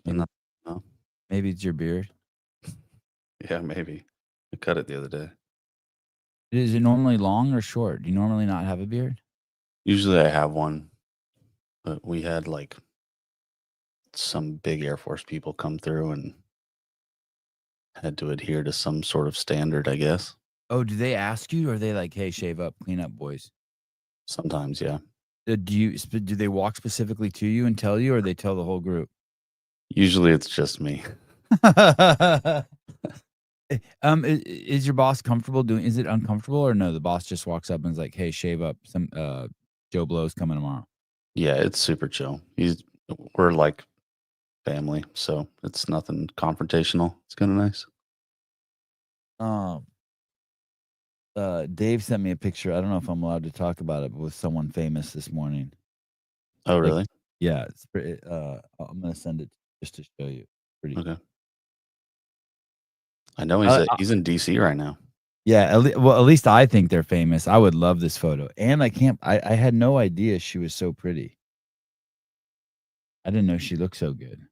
But Maybe not no. maybe it's your beard. Yeah, maybe. I cut it the other day. Is it normally long or short? Do you normally not have a beard? Usually I have one, but we had, like, some big Air Force people come through and had to adhere to some sort of standard, I guess. Oh, do they ask you or are they like, "Hey, shave up, clean up, boys?" Sometimes, yeah. Do they walk specifically to you and tell you or they tell the whole group? Usually it's just me. Is your boss comfortable doing is it uncomfortable or no, the boss just walks up and is like, "Hey, shave up, Joe Blow's coming tomorrow." Yeah, it's super chill. We're like family, so it's nothing confrontational. It's kinda nice. Um, Dave sent me a picture, I don't know if I'm allowed to talk about it, but with someone famous this morning. Oh, Like really? yeah, it's pretty, I'm gonna send it just to show you. Pretty Okay. I know I he's in DC right now. Yeah, at least I think they're famous. I would love this photo, and I had no idea she was so pretty. I didn't know she looked so good.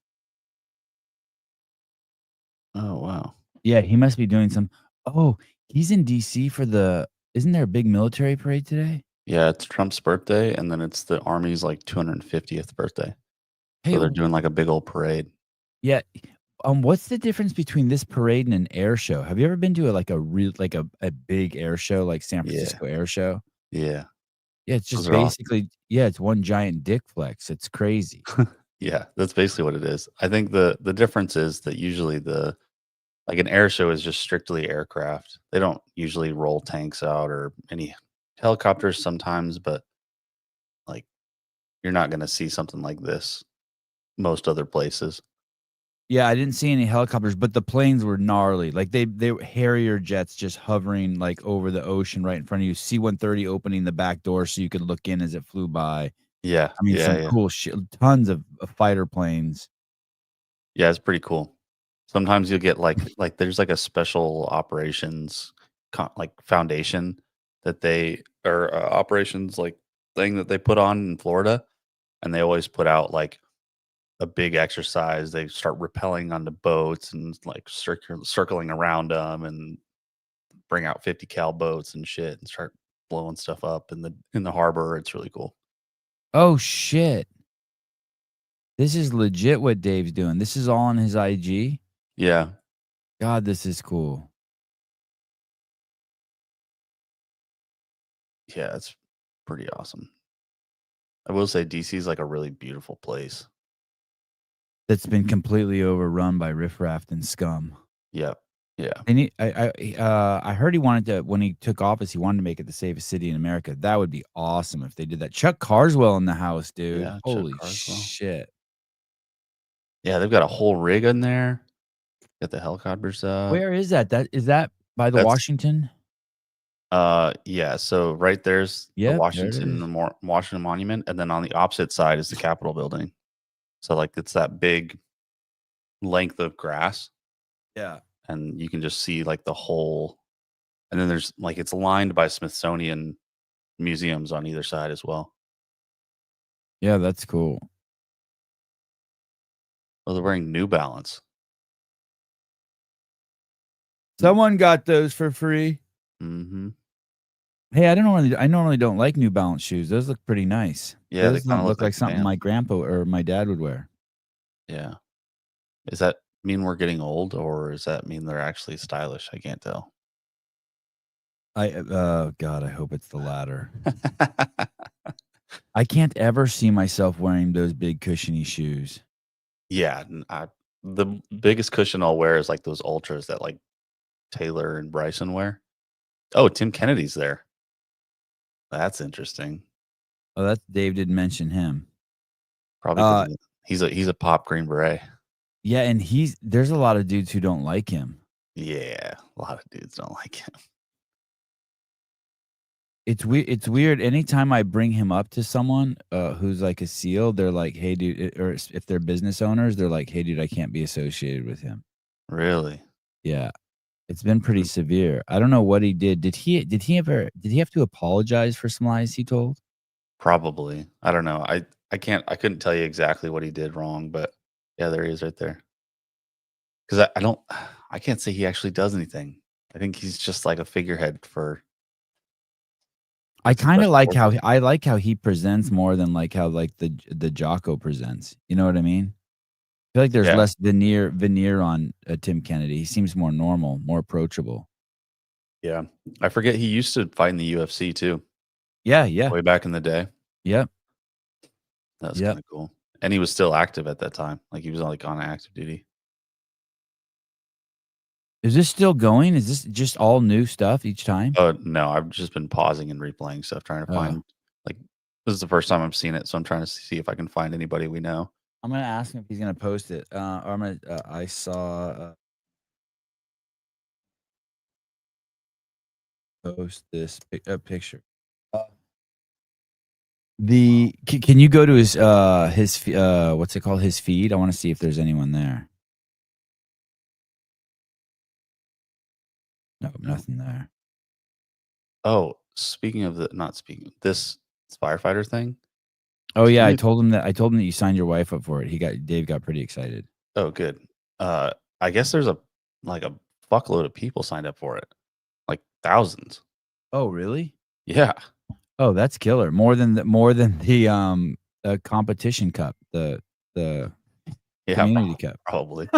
Oh, wow. Yeah, he must be doing some oh, he's in DC for the isn't there a big military parade today? Yeah, it's Trump's birthday, and then it's the Army's, like, 250th birthday. Hey, So they're doing, like, a big old parade. yeah, what's the difference between this parade and an air show? Have you ever been to a big air show, like San Yeah, Francisco Air Show? yeah. Yeah, it's just Those are awesome. basically yeah, it's one giant dick flex. It's crazy. Yeah, that's basically what it is. I think the difference is that usually like, an air show is just strictly aircraft. They don't usually roll tanks out or any helicopters sometimes, but, like, you're not gonna see something like this most other places. Yeah, I didn't see any helicopters, but the planes were gnarly. Like they were Harrier jets just hovering like over the ocean right in front of you. C-130 opening the back door so you could look in as it flew by. Yeah, I mean, yeah, some yeah. cool shit. Tons of fighter planes. Yeah, it's pretty cool. Sometimes you'll get, like, there's, like, a special operations like, foundation that they or, operations, like, thing that they put on in Florida, and they always put out, like, a big exercise. They start rappelling onto boats and, like, circling around them and bring out 50 cal boats and shit and start blowing stuff up in the harbor. It's really cool. Oh shit. This is legit what Dave's doing. This is all on his IG. Yeah. God, this is cool. Yeah, it's pretty awesome. I will say DC is, like, a really beautiful place. That's been completely overrun by riffraff and scum. Yep. Yeah. And I heard he wanted to when he took office, he wanted to make it the safest city in America. That would be awesome if they did that. Chuck Carswell in the house, dude. Yeah, Chuck Holy Carswell. shit. Yeah, they've got a whole rig in there. Got the helicopters up. Where is that? Is that by the That's Washington? yeah, so right there's the Yep, there it is. Washington Monument, and then on the opposite side is the Capitol building. So, like, it's that big length of grass, Yeah. and you can just see, like, the whole and then there's like, it's lined by Smithsonian museums on either side as well. Yeah, that's cool. Oh, they're wearing New Balance. Mm, Someone got those for free. mhm. Hey, I normally don't like New Balance shoes. Those look pretty nice. Yeah, they Those kinda don't look look like like something Vans. my grandpa or my dad would wear. Yeah. Does that mean we're getting old, or does that mean they're actually stylish? I can't tell. God, I hope it's the latter. I can't ever see myself wearing those big cushiony shoes. Yeah, the biggest cushion I'll wear is, like, those Ultras that, like, Taylor and Bryson wear. Oh, Tim Kennedy's there. That's interesting. Oh, that's Dave didn't mention him. Probably because Uh, he's a pop Green Beret. yeah, and there's a lot of dudes who don't like him. Yeah, a lot of dudes don't like him. It's weird. Anytime I bring him up to someone, who's like a SEAL, they're like, "Hey, dude," if they're business owners, they're like, "Hey, dude, I can't be associated with him." Really? Yeah, it's been pretty Hmm, severe. I don't know what he did. Did he have to apologize for some lies he told? probably. I don't know. I couldn't tell you exactly what he did wrong, but Yeah, there he is right there. 'Cause I don't I can't say he actually does anything. I think he's just like a figurehead for I like kinda special like how forces. I like how he presents more than, like, how, like, the Jocko presents, you know what I mean? I feel like there's Yeah, less veneer on, Tim Kennedy. He seems more normal, more approachable. yeah. I forget he used to fight in the UFC too, Yeah, yeah. way back in the day. Yep, That was yep. kinda cool. And he was still active at that time, like, he was, like, on active duty. Is this still going? Is this just all new stuff each time? Oh, no, I've just been pausing and replaying stuff, trying to Oh, find like, this is the first time I've seen it, so I'm trying to see if I can find anybody we know. I'm gonna ask him if he's gonna post it. Or I'm gonna, I saw, post this picture. Uh, Wow. can you go to what's it called? His feed? I wanna see if there's anyone there. No, No. nothing there. Oh, speaking of the not speaking this firefighter thing, Oh, can yeah, you I told him that you signed your wife up for it. Dave got pretty excited. oh, good. Uh, I guess there's a fuckload of people signed up for it, like, thousands. Oh, really? Yeah. Oh, that's killer. More than the competition cup, the Yeah, community cup. probably.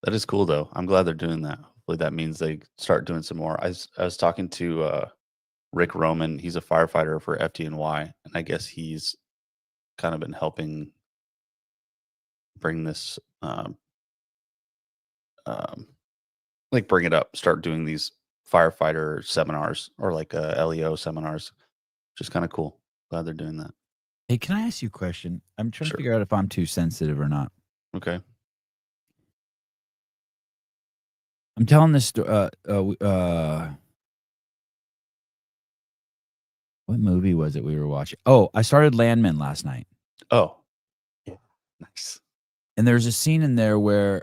That is cool, though. I'm glad they're doing that. Hopefully, that means they start doing some more. I was talking to, Rick Roman. He's a firefighter for FDNY, and I guess he's kind of been helping bring this, um, like, bring it up, start doing these firefighter seminars or, like, LEO seminars, which is kinda cool. Glad they're doing that. Hey, can I ask you a question? I'm trying to Sure. figure out if I'm too sensitive or not. Okay. I'm telling this what movie was it we were watching? Oh, I started Landman last night, Oh. Yeah. Nice. and there's a scene in there where,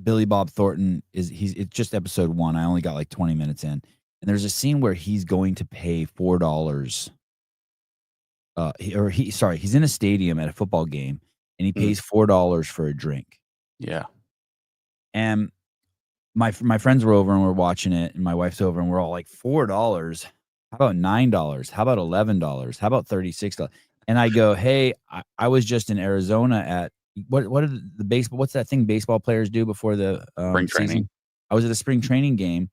Billy Bob Thornton it's just episode 1. I only got, like, 20 minutes in, and there's a scene where he's going to pay $4, he's in a stadium at a football game, and he Mm. pays $4 for a drink, Yeah. and my friends were over and we're watching it, and my wife's over and we're all like, $4? How about $9? How about $11? How about $36? And I go, "Hey, I was just in Arizona at" what are the baseball what's that thing baseball players do before the, Spring training. season? I was at a spring training game,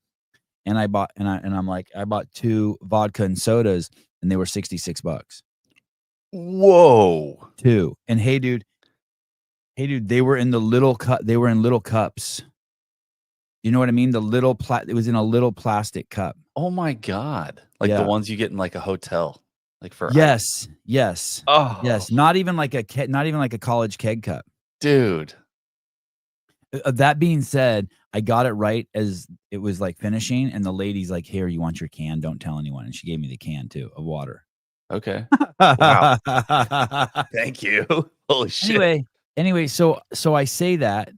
and I'm like, "I bought 2 vodka and sodas, and they were $66. Whoa. 2." And they were in they were in little cups. You know what I mean? It was in a little plastic cup. Oh my god. Like the Yeah. ones you get in, like, a hotel, like, for ice. Yes, yes, Oh, yes. Not even like a college keg cup. dude. That being said, I got it right as it was, like, finishing, and the lady's like, "Here, you want your can? Don't tell anyone." And she gave me the can too of water. Okay. Wow. Thank you. Holy shit. Anyway so I say that,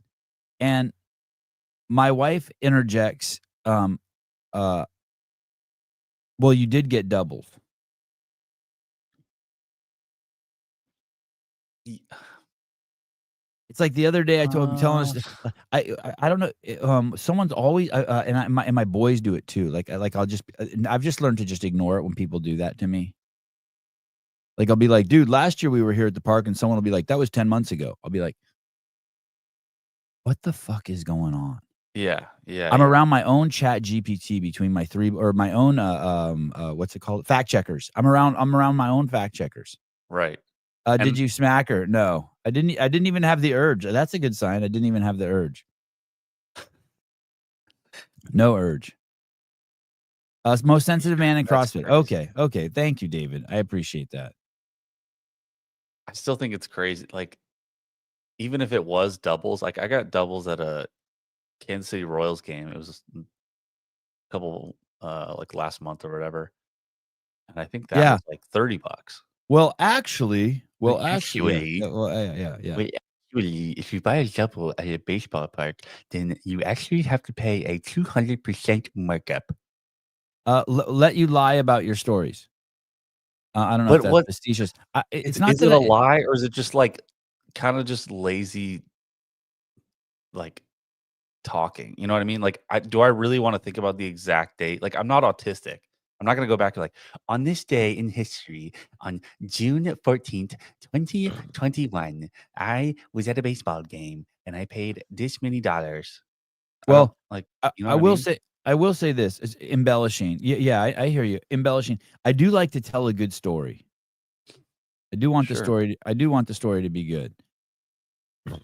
and my wife interjects, uh, "Well, you did get doubles." Ye It's like the other day I'm telling uh, us I don't know, someone's always and my boys do it too, I'll just and I've just learned to just ignore it when people do that to me. Like, I'll be like, "Dude, last year we were here at the park," and someone will be like, "That was 10 months ago." I'll be like, "What the fuck is going on?" yeah, yeah, I'm yeah, around my own Chat GPT between my 3 or my own, what's it called? Fact checkers. I'm around my own fact checkers. right. "Did And you smack her?" "No." I didn't even have the urge. That's a good sign. I didn't even have the urge. No urge. Most sensitive man in that's CrossFit. crazy. Okay, okay. Thank you, David. I appreciate that. I still think it's crazy, like, even if it was doubles, like, I got doubles at a Kansas City Royals game. It was a couple, like, last month or whatever, and I think that Yeah. was, like, $30. Well, actually, yeah. Actually Well, yeah, yeah. Wait, actually, if you buy a double at a baseball park, then you actually have to pay a 200% markup. Let you lie about your stories. I don't know if But that's what facetious. It's is not is it that a lie or is it just, like, kind of just lazy, like, talking. You know what I mean? Like, do I really want to think about the exact date? Like, I'm not autistic. I'm not going to go back to like, on this day in history, on June 14th, 2021, I was at a baseball game and I paid this many dollars. I don't Well, like, I you know I what I will mean? say I will say this, is embellishing. Yeah, I hear you. Embellishing. I do like to tell a good story. Sure. I do want the story to be good.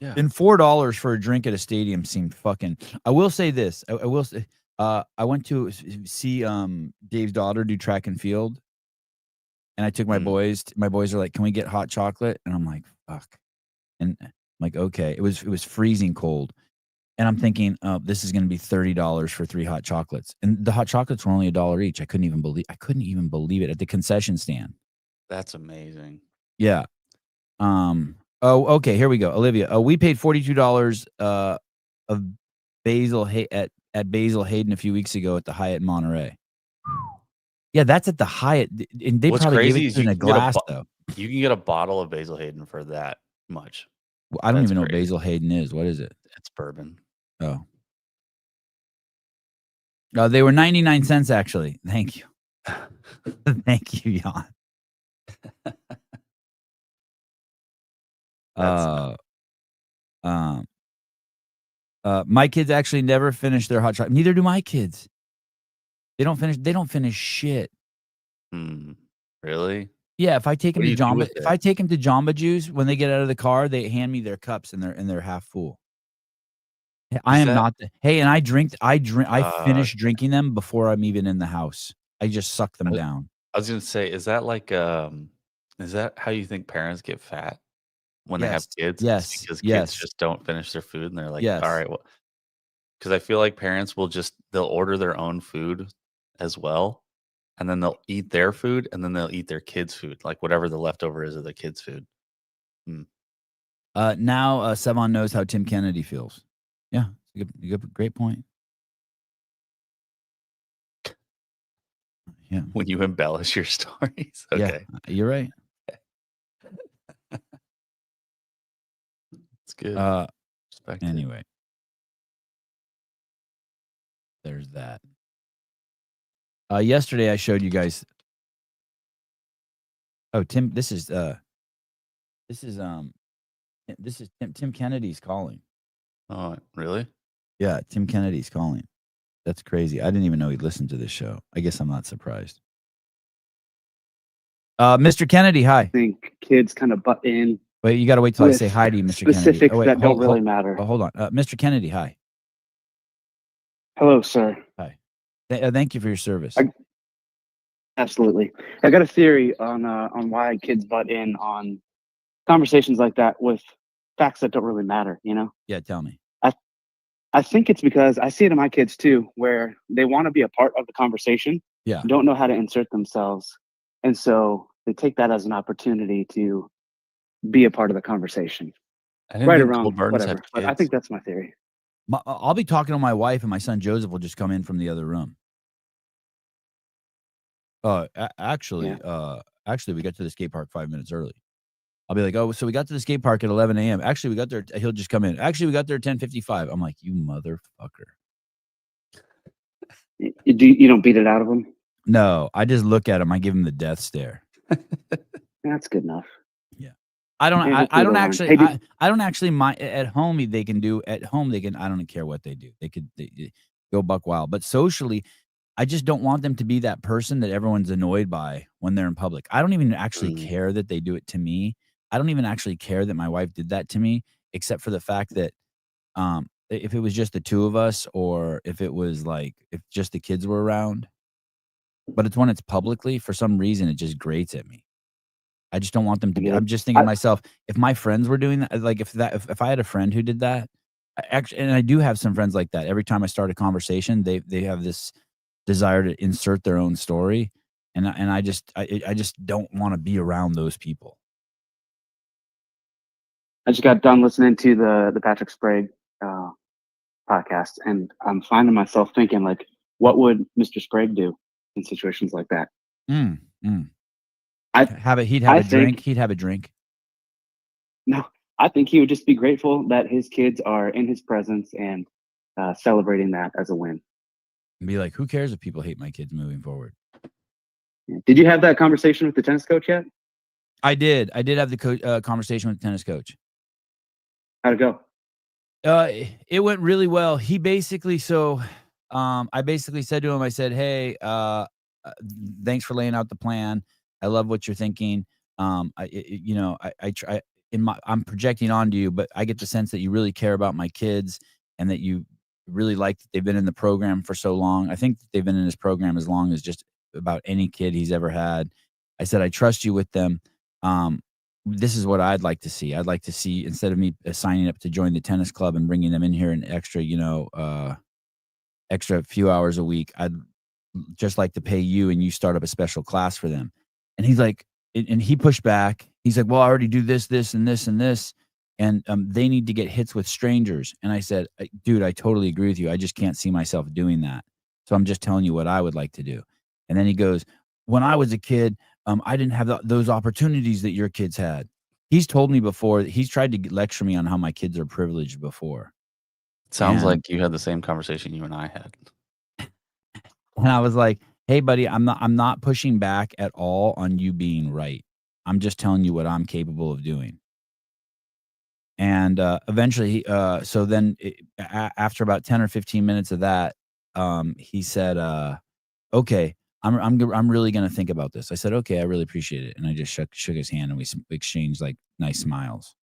Yeah. And $4 for a drink at a stadium seemed fucking. I will say this. I will say, I went to see Dave's daughter do track and field, and I took my Mm, boys. My boys are like, "Can we get hot chocolate?" And I'm like, "Fuck." And I'm like, "Okay." It was freezing cold, and I'm thinking, "Oh, this is going to be $30 for 3 hot chocolates." And the hot chocolates were only $1 each. I couldn't even believe it at the concession stand. that's amazing. Yeah. Oh, okay, here we go. Olivia, we paid $42 of at Basil Hayden a few weeks ago at the Hyatt Monterey. Yeah, that's at the Hyatt, and they What's probably gave it crazy to is us in a glass though. you can get a bottle of Basil Hayden for that much. Well, I don't That's even know what crazy. Basil Hayden is. What is it? It's bourbon. Oh. They were 99 cents actually. Thank you. Thank you, Jan. That's not Uh, um, my kids actually never finish their hot chocolate. Neither do my kids. They don't finish shit. hmm, really? Yeah, if I take What them do to you do Jamba with if it? I take them to Jamba Juice, when they get out of the car, they hand me their cups and they're half full. I Is am that not the hey, and I finish okay. drinking them before I'm even in the house. I just suck them I down. I was gonna say, is that how you think parents get fat when they have Yes. kids? It's Yes. because kids Yes. just don't finish their food and they're like, "All Yes. right, well," because I feel like parents will just they'll order their own food as well, and then they'll eat their food, and then they'll eat their kids' food, like whatever the leftover is of the kids' food. Mm. Now, Sevon knows how Tim Kennedy feels. Yeah, great point. Yeah. When you embellish your stories. Yeah, Okay. you're right. It's good. Uh, Respect it. anyway, there's that. Yesterday I showed you guys. Oh, Tim, this is, Tim Kennedy's calling. Oh, really? Yeah, Tim Kennedy's calling. That's crazy. I didn't even know he listened to this show. I guess I'm not surprised. Mr. Kennedy, hi. Think kids kind of butt in Wait, you gotta wait till I say with hi to you, Mr. Kennedy. Oh, specifics wait, that don't really matter. hold on. Mr. Kennedy, hi. Hello, sir. Hi. Thank you for your service. Absolutely. I got a theory on why kids butt in on conversations like that with facts that don't really matter, you know? Yeah, tell me. I think it's because I see it in my kids too, where they want to be a part of the conversation, Yeah. don't know how to insert themselves. And so they take that as an opportunity to be a part of the conversation. I didn't Right or think wrong, Cold Burners had whatever. But I kids. think that's my theory. I'll be talking to my wife, and my son Joseph will just come in from the other room. Yeah. Actually, we got to the skate park 5 minutes early. I'll be like, "Oh, so we got to the skate park at 11 AM. Actually, we got there." He'll just come in. Actually, we got there at 10:55. I'm like, "You motherfucker." You don't beat it out of them? No, I just look at him. I give him the death stare. That's good enough. Yeah. I don't Hey, I, I hopefully don't they'll learn. actually Hey, I don't actually mind at home. They can do at home. They can. I don't care what they do. They go buck wild. But socially, I just don't want them to be that person that everyone's annoyed by when they're in public. I don't even actually Mm, care that they do it to me. I don't even actually care that my wife did that to me, except for the fact that if it was just the two of us, or if it was like if just the kids were around. But it's when it's publicly, for some reason, it just grates at me. I just don't want them to I be. get I'm it. just thinking I to myself, if my friends were doing that, like if I had a friend who did that, actually, and I do have some friends like that. Every time I start a conversation, they have this desire to insert their own story, and I just don't want to be around those people. I just got done listening to the Patrick Sprague uh, podcast, and I'm finding myself thinking like, what would Mr. Sprague do in situations like that? Mm, mm. I He'd have I a drink. think He'd have a drink. no, I think he would just be grateful that his kids are in his presence and celebrating that as a win. And be like, who cares if people hate my kids moving forward? Did you have that conversation with the tennis coach yet? I did have the conversation with the tennis coach. How'd it go? It went really well. He basically, I basically said to him, I said, hey, thanks for laying out the plan. I love what you're thinking. I try I'm projecting onto you, but I get the sense that you really care about my kids and that you really like that they've been in the program for so long. I think that they've been in this program as long as just about any kid he's ever had. I said, I trust you with them. This is what I'd like to see. I'd like to see, instead of me signing up to join the tennis club and bringing them in here an extra, extra few hours a week, I'd just like to pay you and you start up a special class for them. And he's like, and he pushed back. He's like, well, I already do this, this, and this, and this. And they need to get hits with strangers. And I said, dude, I totally agree with you. I just can't see myself doing that. So I'm just telling you what I would like to do. And then he goes, when I was a kid, I didn't have those opportunities that your kids had. He's told me before, he's tried to lecture me on how my kids are privileged before. Sounds like you had the same conversation you and I had. And I was like, hey, buddy, I'm not pushing back at all on you being right. I'm just telling you what I'm capable of doing. And eventually, so then after about 10 or 15 minutes of that, he said, okay, I'm really going to think about this. I said, okay, I really appreciate it. And I just shook his hand and we exchanged like nice smiles.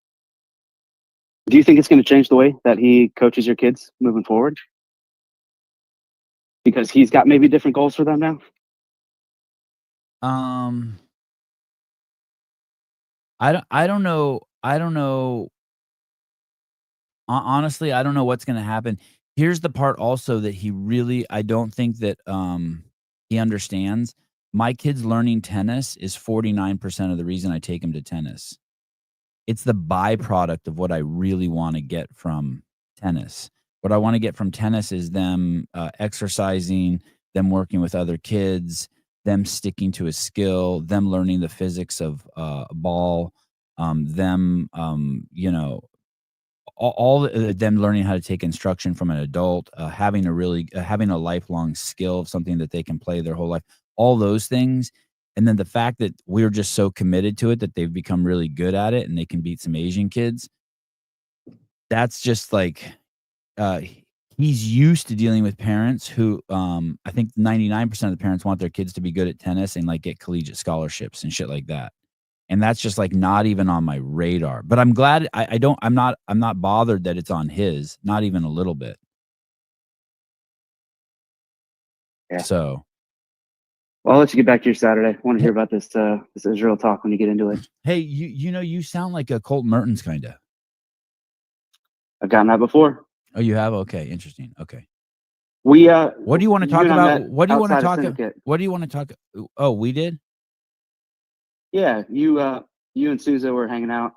Do you think it's going to change the way that he coaches your kids moving forward? Because he's got maybe different goals for them now? I don't know. Honestly, I don't know what's going to happen. Here's the part also that I don't think that he understands. My kid's learning tennis is 49% of the reason I take him to tennis. It's the byproduct of what I really want to get from tennis. What I want to get from tennis is them exercising, them working with other kids, them sticking to a skill, them learning the physics of a ball, them, them learning how to take instruction from an adult, having a lifelong skill of something that they can play their whole life, all those things. And then the fact that we're just so committed to it that they've become really good at it and they can beat some Asian kids. That's just like, he's used to dealing with parents who, I think 99% of the parents want their kids to be good at tennis and like get collegiate scholarships and shit like that. And that's just like not even on my radar. But I'm glad I'm not bothered that it's on his, not even a little bit. Yeah. So well, I'll let you get back to your Saturday. I want to hear about this Israel talk when you get into it. Hey, you sound like a Colt Mertens kind of. I've gotten that before. Oh, you have? Okay, interesting. Okay. We what do you want to talk about? What do you want to talk about? What do you want to talk? Oh, we did? Yeah, you and Souza were hanging out.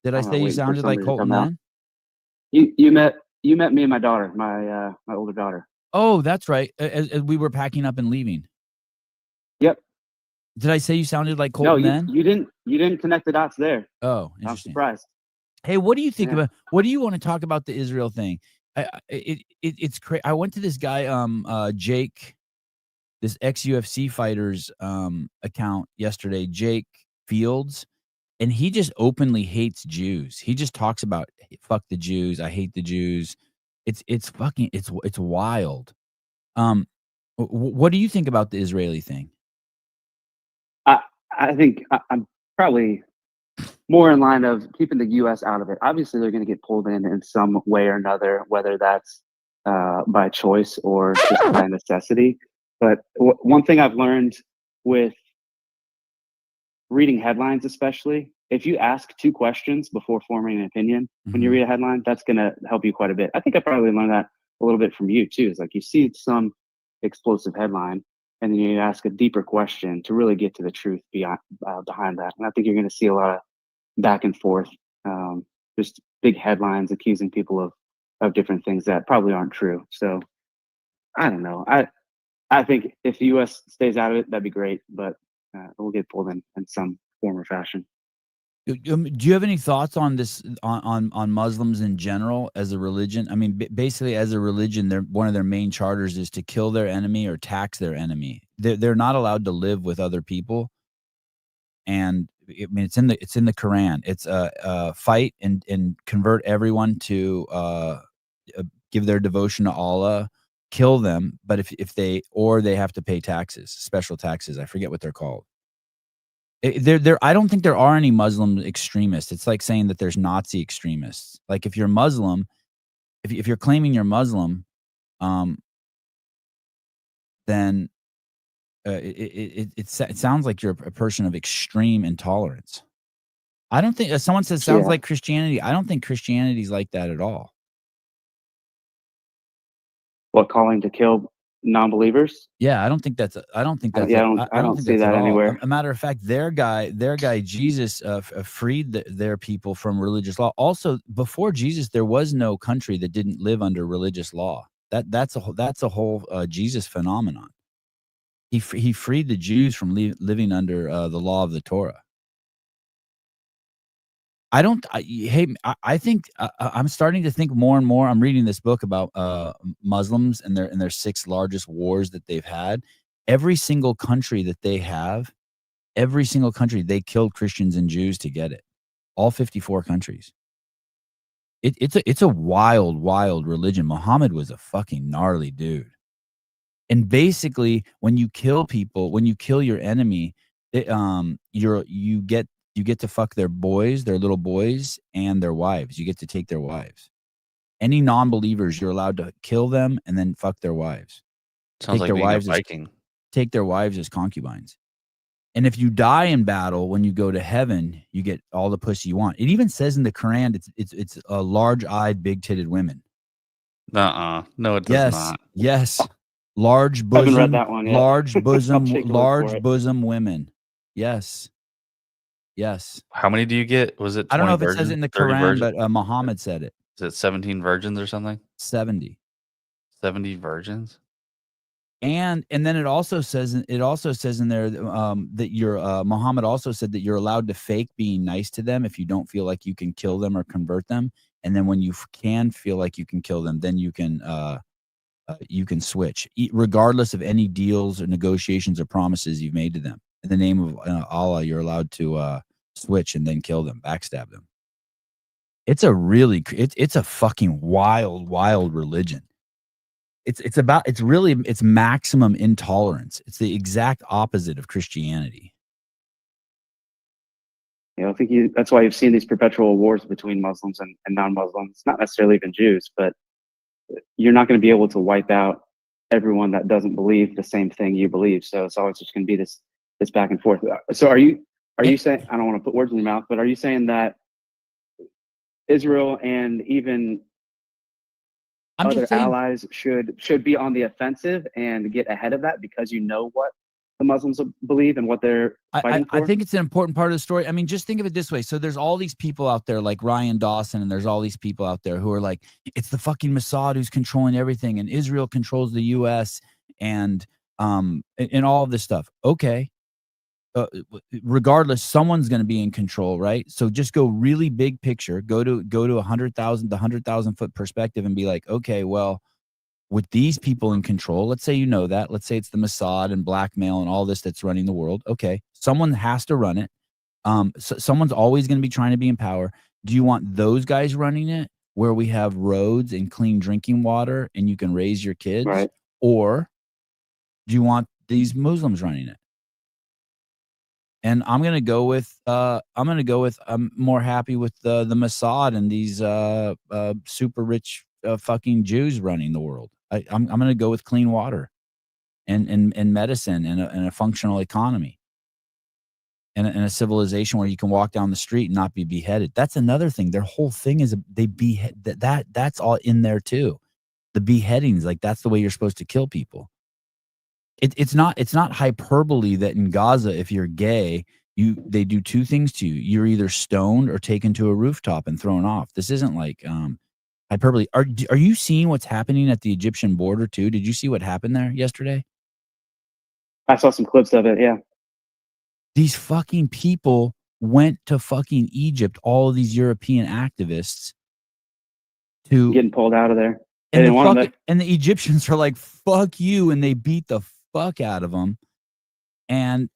Did I say you sounded like Colton then? You met me and my daughter, my older daughter. Oh, that's right. As we were packing up and leaving. Yep. Did I say you sounded like Colton then? You didn't connect the dots there. Oh, interesting. I'm surprised. Hey, what do you think about? What do you want to talk about the Israel thing? It's crazy. I went to this guy, Jake, this ex-UFC fighter's account yesterday, Jake Fields, and he just openly hates Jews. He just talks about fuck the Jews. I hate the Jews. It's wild. What do you think about the Israeli thing? I think I'm probably more in line of keeping the U.S. out of it. Obviously, they're going to get pulled in some way or another, whether that's by choice or just by necessity. But one thing I've learned with reading headlines, especially, if you ask 2 questions before forming an opinion when you read a headline, that's going to help you quite a bit. I think I probably learned that a little bit from you, too. It's like you see some explosive headline, and then you ask a deeper question to really get to the truth behind that. And I think you're going to see a lot of back and forth, just big headlines accusing people of different things that probably aren't true. So I don't know. I think if the U.S. stays out of it, that'd be great, but we'll get pulled in some form or fashion. Do you have any thoughts on this on Muslims in general as a religion? I mean, basically as a religion, one of their main charters is to kill their enemy or tax their enemy. They're not allowed to live with other people, and I mean it's in the Quran. It's fight and convert everyone to give their devotion to Allah, kill them, but if they have to pay taxes, special taxes. I forget what they're called. I don't think there are any Muslim extremists. It's like saying that there's Nazi extremists. Like if you're Muslim, if you're claiming you're Muslim, then it sounds like you're a person of extreme intolerance. I don't think someone says sounds like Christianity. I don't think Christianity's like that at all. What, calling to kill non-believers? Yeah, I don't think that's. I don't think that's. I don't see that anywhere. A matter of fact, their guy Jesus freed their people from religious law. Also, before Jesus, there was no country that didn't live under religious law. That's a whole Jesus phenomenon. He freed the Jews from living under the law of the Torah. I think I'm starting to think more and more. I'm reading this book about Muslims and their 6 largest wars that they've had. Every single country that they have, they killed Christians and Jews to get it. All 54 countries. It's a wild religion. Muhammad was a fucking gnarly dude. And basically, when you kill people, when you kill your enemy, you get to fuck their boys, their little boys, and their wives. You get to take their wives. Any non-believers, you're allowed to kill them and then fuck their wives. Sounds like being a Viking. Take their wives as concubines. And if you die in battle, when you go to heaven, you get all the pussy you want. It even says in the Quran, it's large-eyed, big-titted women. No, it does not. Yes. Large bosom. I haven't read that one yet. Large bosom women. Yes. How many do you get? Was it 20 I don't know if virgins, it says it in the Quran, virgins? but Muhammad said it. Is it 17 virgins or something? 70. 70 virgins? And then it also says in there that you're Muhammad also said that you're allowed to fake being nice to them if you don't feel like you can kill them or convert them. And then when you can feel like you can kill them, then you can switch, regardless of any deals or negotiations or promises you've made to them. In the name of Allah, you're allowed to switch and then kill them, backstab them. It's a fucking wild religion. It's maximum intolerance. It's the exact opposite of Christianity. I think that's why you've seen these perpetual wars between Muslims and non-Muslims. Not necessarily even Jews, but you're not going to be able to wipe out everyone that doesn't believe the same thing you believe. So it's always just going to be this back and forth. So are you saying, I don't want to put words in your mouth, but are you saying that Israel and even other allies should be on the offensive and get ahead of that because you know what the Muslims believe and what they're fighting for? I think it's an important part of the story. I mean, just think of it this way. So there's all these people out there like Ryan Dawson, and there's all these people out there who are like, it's the fucking Mossad who's controlling everything, and Israel controls the U.S. and all of this stuff. Okay. Regardless, someone's going to be in control, right? So just go really big picture, go to 100,000 foot perspective and be like, okay, well, with these people in control, let's say that, let's say it's the Mossad and blackmail and all this that's running the world. Okay, someone has to run it. So someone's always going to be trying to be in power. Do you want those guys running it where we have roads and clean drinking water and you can raise your kids? Right. Or do you want these Muslims running it? And I'm going to go with I'm more happy with the Mossad and these super rich fucking Jews running the world. I'm going to go with clean water and medicine and a functional economy and a civilization where you can walk down the street and not be beheaded. That's another thing. Their whole thing is they behead that's all in there too. The beheadings, like that's the way you're supposed to kill people. It's not hyperbole that in Gaza, if you're gay, they do 2 things to you. You're either stoned or taken to a rooftop and thrown off. This isn't like hyperbole. Are you seeing what's happening at the Egyptian border too? Did you see what happened there yesterday? I saw some clips of it. Yeah. These fucking people went to fucking Egypt, all of these European activists to getting pulled out of there. They and didn't want them there. and the Egyptians are like, fuck you, and they beat the fuck out of them. And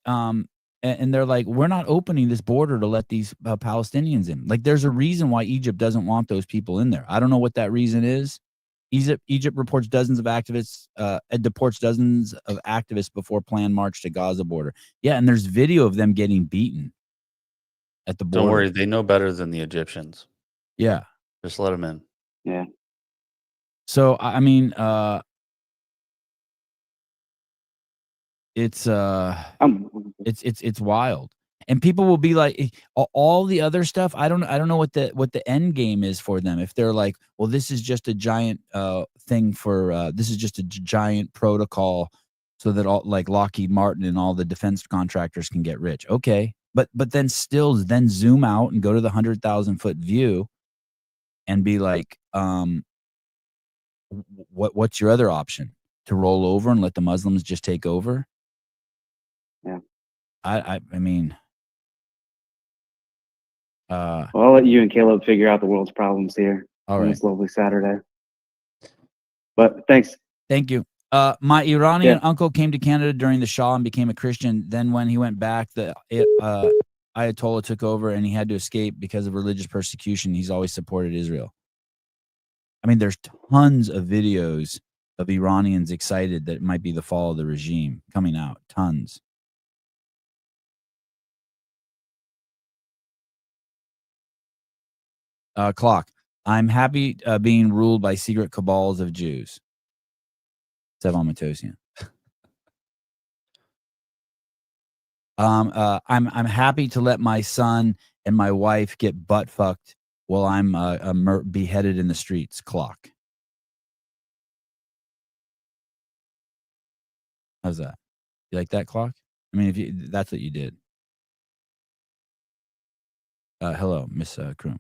they're like, we're not opening this border to let these Palestinians in. Like, there's a reason why Egypt doesn't want those people in there. I don't know what that reason is. Egypt reports dozens of activists, deports dozens of activists before planned march to Gaza border. Yeah, and there's video of them getting beaten at the border. Don't worry, they know better than the Egyptians. Yeah. Just let them in. Yeah. So, I mean, it's wild. And people will be like, all the other stuff, I don't know what the end game is for them. If they're like, well, this is just a giant thing for this is just a giant protocol so that all, like, Lockheed Martin and all the defense contractors can get rich. Okay. But then still zoom out and go to the 100,000-foot view and be like, what's your other option? To roll over and let the Muslims just take over? Yeah. I mean, well, I'll let you and Caleb figure out the world's problems here all on right. this lovely Saturday. But thanks. Thank you. My Iranian uncle came to Canada during the Shah and became a Christian. Then when he went back, the Ayatollah took over and he had to escape because of religious persecution. He's always supported Israel. I mean, there's tons of videos of Iranians excited that it might be the fall of the regime coming out. Tons. Clock. I'm happy being ruled by secret cabals of Jews. Sevan Matosian. I'm happy to let my son and my wife get butt fucked while I'm beheaded in the streets. Clock. How's that? You like that, Clock? I mean, that's what you did. Hello, Miss Kroom.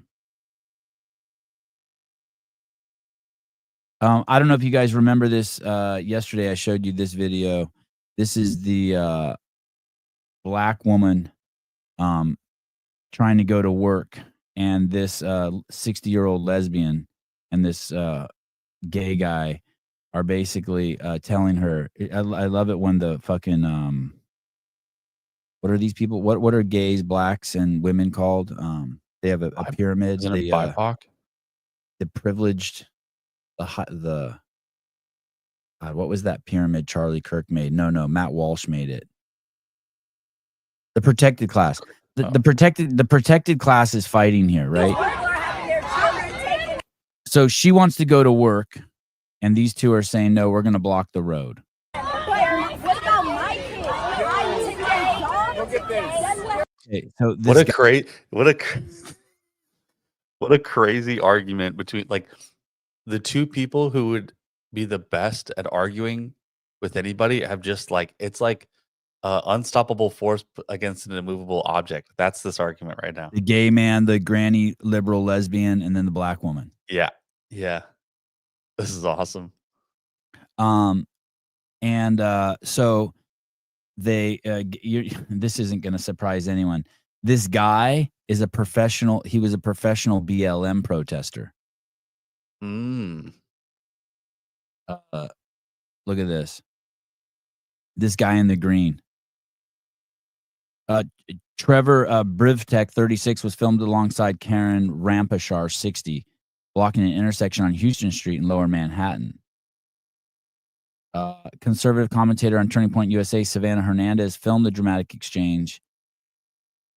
I don't know if you guys remember this. Yesterday, I showed you this video. This is the black woman trying to go to work, and this 60-year-old lesbian and this gay guy are basically telling her. I love it when the fucking what are these people? What are gays, blacks, and women called? They have a pyramid. Isn't it BIPOC? The privileged. God, what was that pyramid Charlie Kirk made? No, Matt Walsh made it. The protected class. The protected class is fighting here, right? So she wants to go to work, and these two are saying, no, we're going to block the road. Okay, so what a crazy argument between, like, the two people who would be the best at arguing with anybody have just, like, it's like unstoppable force against an immovable object. That's this argument right now. The gay man, the granny liberal lesbian, and then the black woman. Yeah. This is awesome. So they this isn't going to surprise anyone. This guy is a professional. He was a professional BLM protester. Look at this. This guy in the green. Trevor Brivtek, 36, was filmed alongside Karen Rampashar, 60, blocking an intersection on Houston Street in Lower Manhattan. Conservative commentator on Turning Point USA, Savannah Hernandez, filmed the dramatic exchange.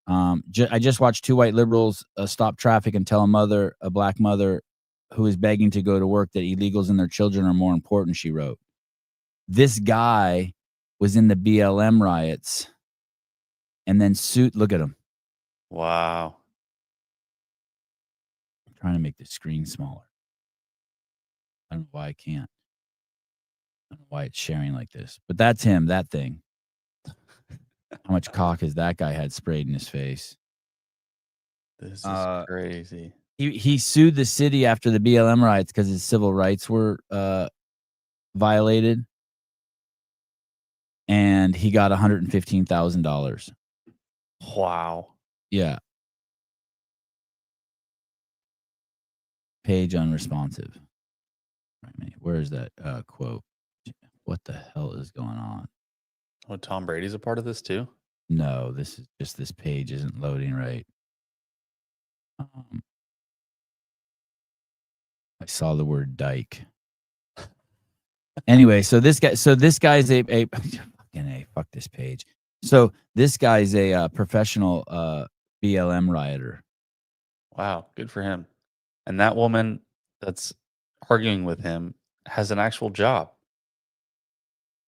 I just watched two white liberals stop traffic and tell a black mother who is begging to go to work that illegals and their children are more important, she wrote. This guy was in the BLM riots and then look at him. Wow. I'm trying to make the screen smaller. I don't know why I can't. I don't know why it's sharing like this. But that's him, that thing. How much cock has that guy had sprayed in his face? This is crazy. He sued the city after the BLM riots because his civil rights were violated. And he got $115,000. Wow. Yeah. Page unresponsive. Where is that quote? What the hell is going on? Oh, Tom Brady's a part of this too? No, this is just this page isn't loading right. I saw the word dyke. Anyway, so this guy's a fucking a fuck this page. So this guy's a professional BLM rioter. Wow, good for him. And that woman that's arguing with him has an actual job.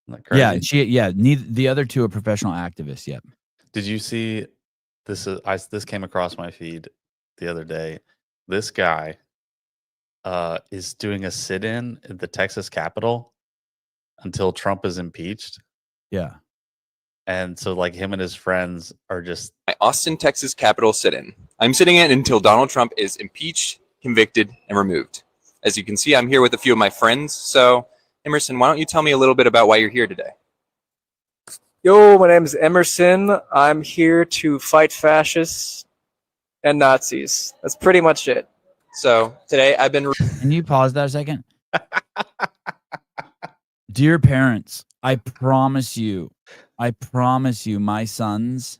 Isn't that Yeah, crazy? and neither the other two are professional activists. Yep. Did you see this? This came across my feed the other day. This guy is doing a sit-in at the Texas Capitol until Trump is impeached. Yeah. And so, like, him and his friends are just My Austin, Texas Capitol sit-in. I'm sitting in until Donald Trump is impeached, convicted, and removed. As you can see, I'm here with a few of my friends. So, Emerson, why don't you tell me a little bit about why you're here today? Yo, my name is Emerson. I'm here to fight fascists and Nazis. That's pretty much it. So, today I've been... Can you pause that a second? Dear parents, I promise you, my sons,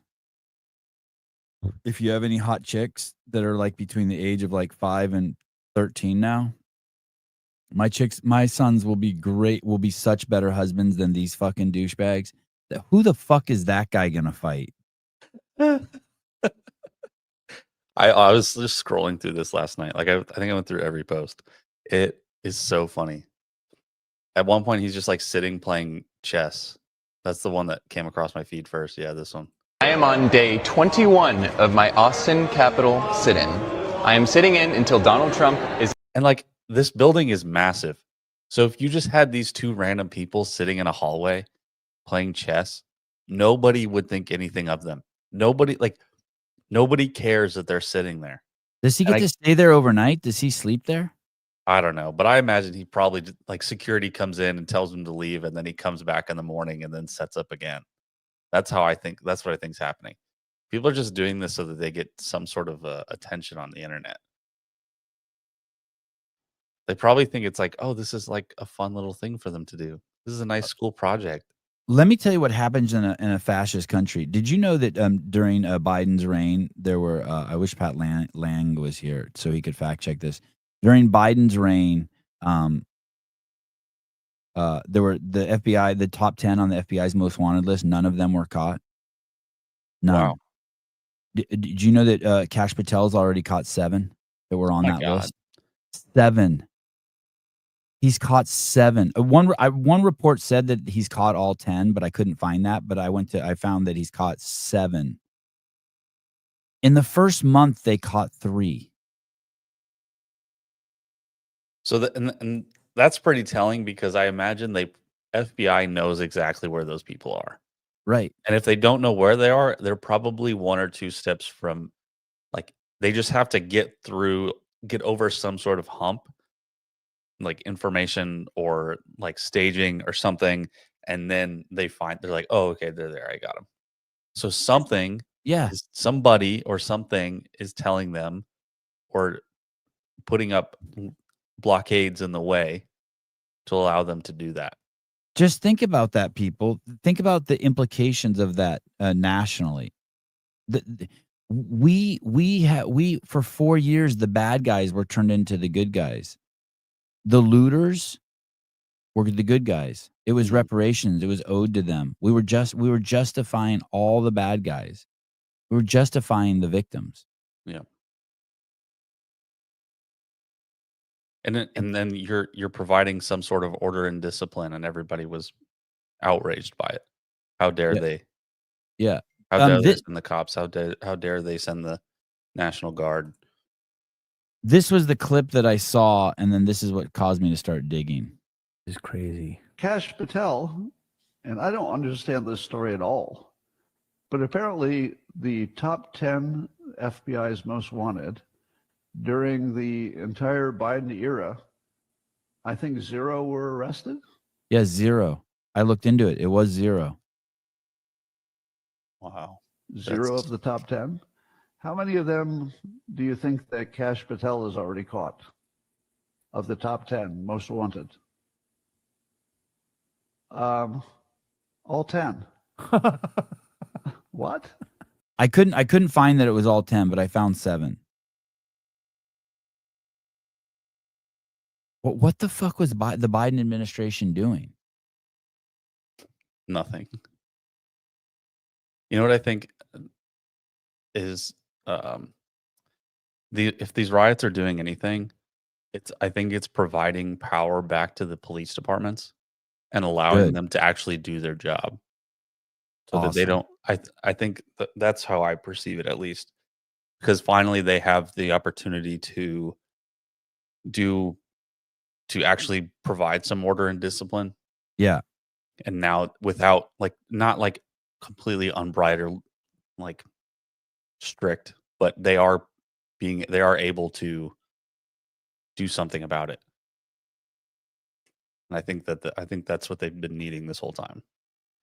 if you have any hot chicks that are like between the age of like 5 and 13 now, my sons will be great, will be such better husbands than these fucking douchebags. Who the fuck is that guy gonna fight? I was just scrolling through this last night. Like I think I went through every post. It is so funny. At one point, he's just like sitting playing chess. That's the one that came across my feed first. Yeah, this one. I am on day 21 of my Austin Capitol sit-in. I am sitting in until Donald Trump is... And like this building is massive. So if you just had these two random people sitting in a hallway playing chess, nobody would think anything of them. Nobody cares that they're sitting there. Does he get to stay there overnight? Does he sleep there? I don't know, but I imagine he probably like security comes in and tells him to leave, and then he comes back in the morning and then sets up again. That's how I think. That's what I think is happening. People are just doing this so that they get some sort of attention on the internet. They probably think it's like, oh, this is like a fun little thing for them to do. This is a nice school project. Let me tell you what happens in a fascist country. Did you know that during Biden's reign, there were, I wish Pat Lang was here so he could fact check this. During Biden's reign, there were the FBI, the top 10 on the FBI's most wanted list. None of them were caught. None. Wow. Did you know that Kash Patel's already caught 7 that were on that list? 7. He's caught 7. One report said that he's caught all 10, but I couldn't find that. But I found that he's caught 7. In the first month, they caught 3. So and that's pretty telling because I imagine FBI knows exactly where those people are. Right. And if they don't know where they are, they're probably 1 or 2 steps from, like, they just have to get over some sort of hump, like information or like staging or something. And then they're like, oh, okay, they're there. I got them. So somebody or something is telling them or putting up blockades in the way to allow them to do that. Just think about that, people. Think about the implications of that nationally. We for 4 years the bad guys were turned into the good guys. The looters were the good guys. It was reparations. It was owed to them. We were justifying all the bad guys. We were justifying the victims. Yeah. And then you're providing some sort of order and discipline, and everybody was outraged by it. How dare they? Yeah. How dare they send the cops? How dare they send the National Guard? This was the clip that I saw, and then this is what caused me to start digging. It's crazy. Kash Patel, and I don't understand this story at all, but apparently the top 10 FBI's most wanted during the entire Biden era, I think 0 were arrested. Yeah, 0. I looked into it. It was 0. Wow. 0 of the top 10. How many of them do you think that Kash Patel has already caught? Of the top 10 most wanted? All 10. What? I couldn't find that it was all 10, but I found 7. What the fuck was the Biden administration doing? Nothing. You know what I think is if these riots are doing anything, I think it's providing power back to the police departments and allowing Good. them to actually do their job. So that they Awesome. don't I think that's how I perceive it, at least. Because finally they have the opportunity to actually provide some order and discipline. Yeah. And now without not completely unbridled, like strict, but they are able to do something about it. And I think that's what they've been needing this whole time.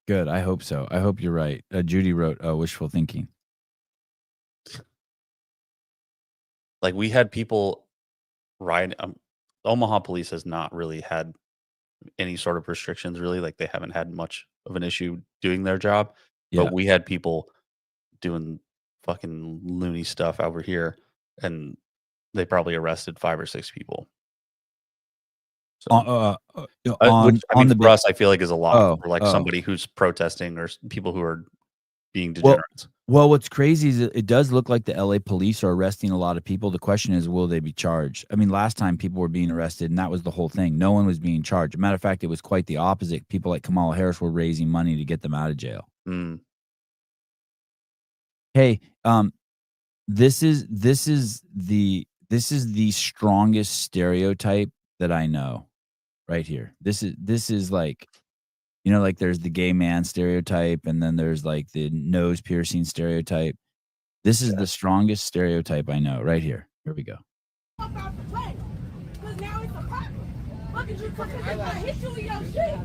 Good. I hope so. I hope you're right. Judy wrote wishful thinking. Like, we had people ride. Omaha police has not really had any sort of restrictions, really. Like, they haven't had much of an issue doing their job. Yeah. But we had people doing fucking loony stuff over here, and they probably arrested 5 or 6 people. So, which, for us, I feel like is a lot for somebody who's protesting or people who are being degenerates. Well, what's crazy is it does look like the LA police are arresting a lot of people. The question is, will they be charged? I mean, last time people were being arrested, and that was the whole thing. No one was being charged. As a matter of fact, it was quite the opposite. People like Kamala Harris were raising money to get them out of jail. Mm. Hey, this is the strongest stereotype that I know. Right here. This is like, like there's the gay man stereotype, and then there's like the nose piercing stereotype. This is the strongest stereotype I know. Right here. Here we go. Look at you cooking. If I hit you in your shit,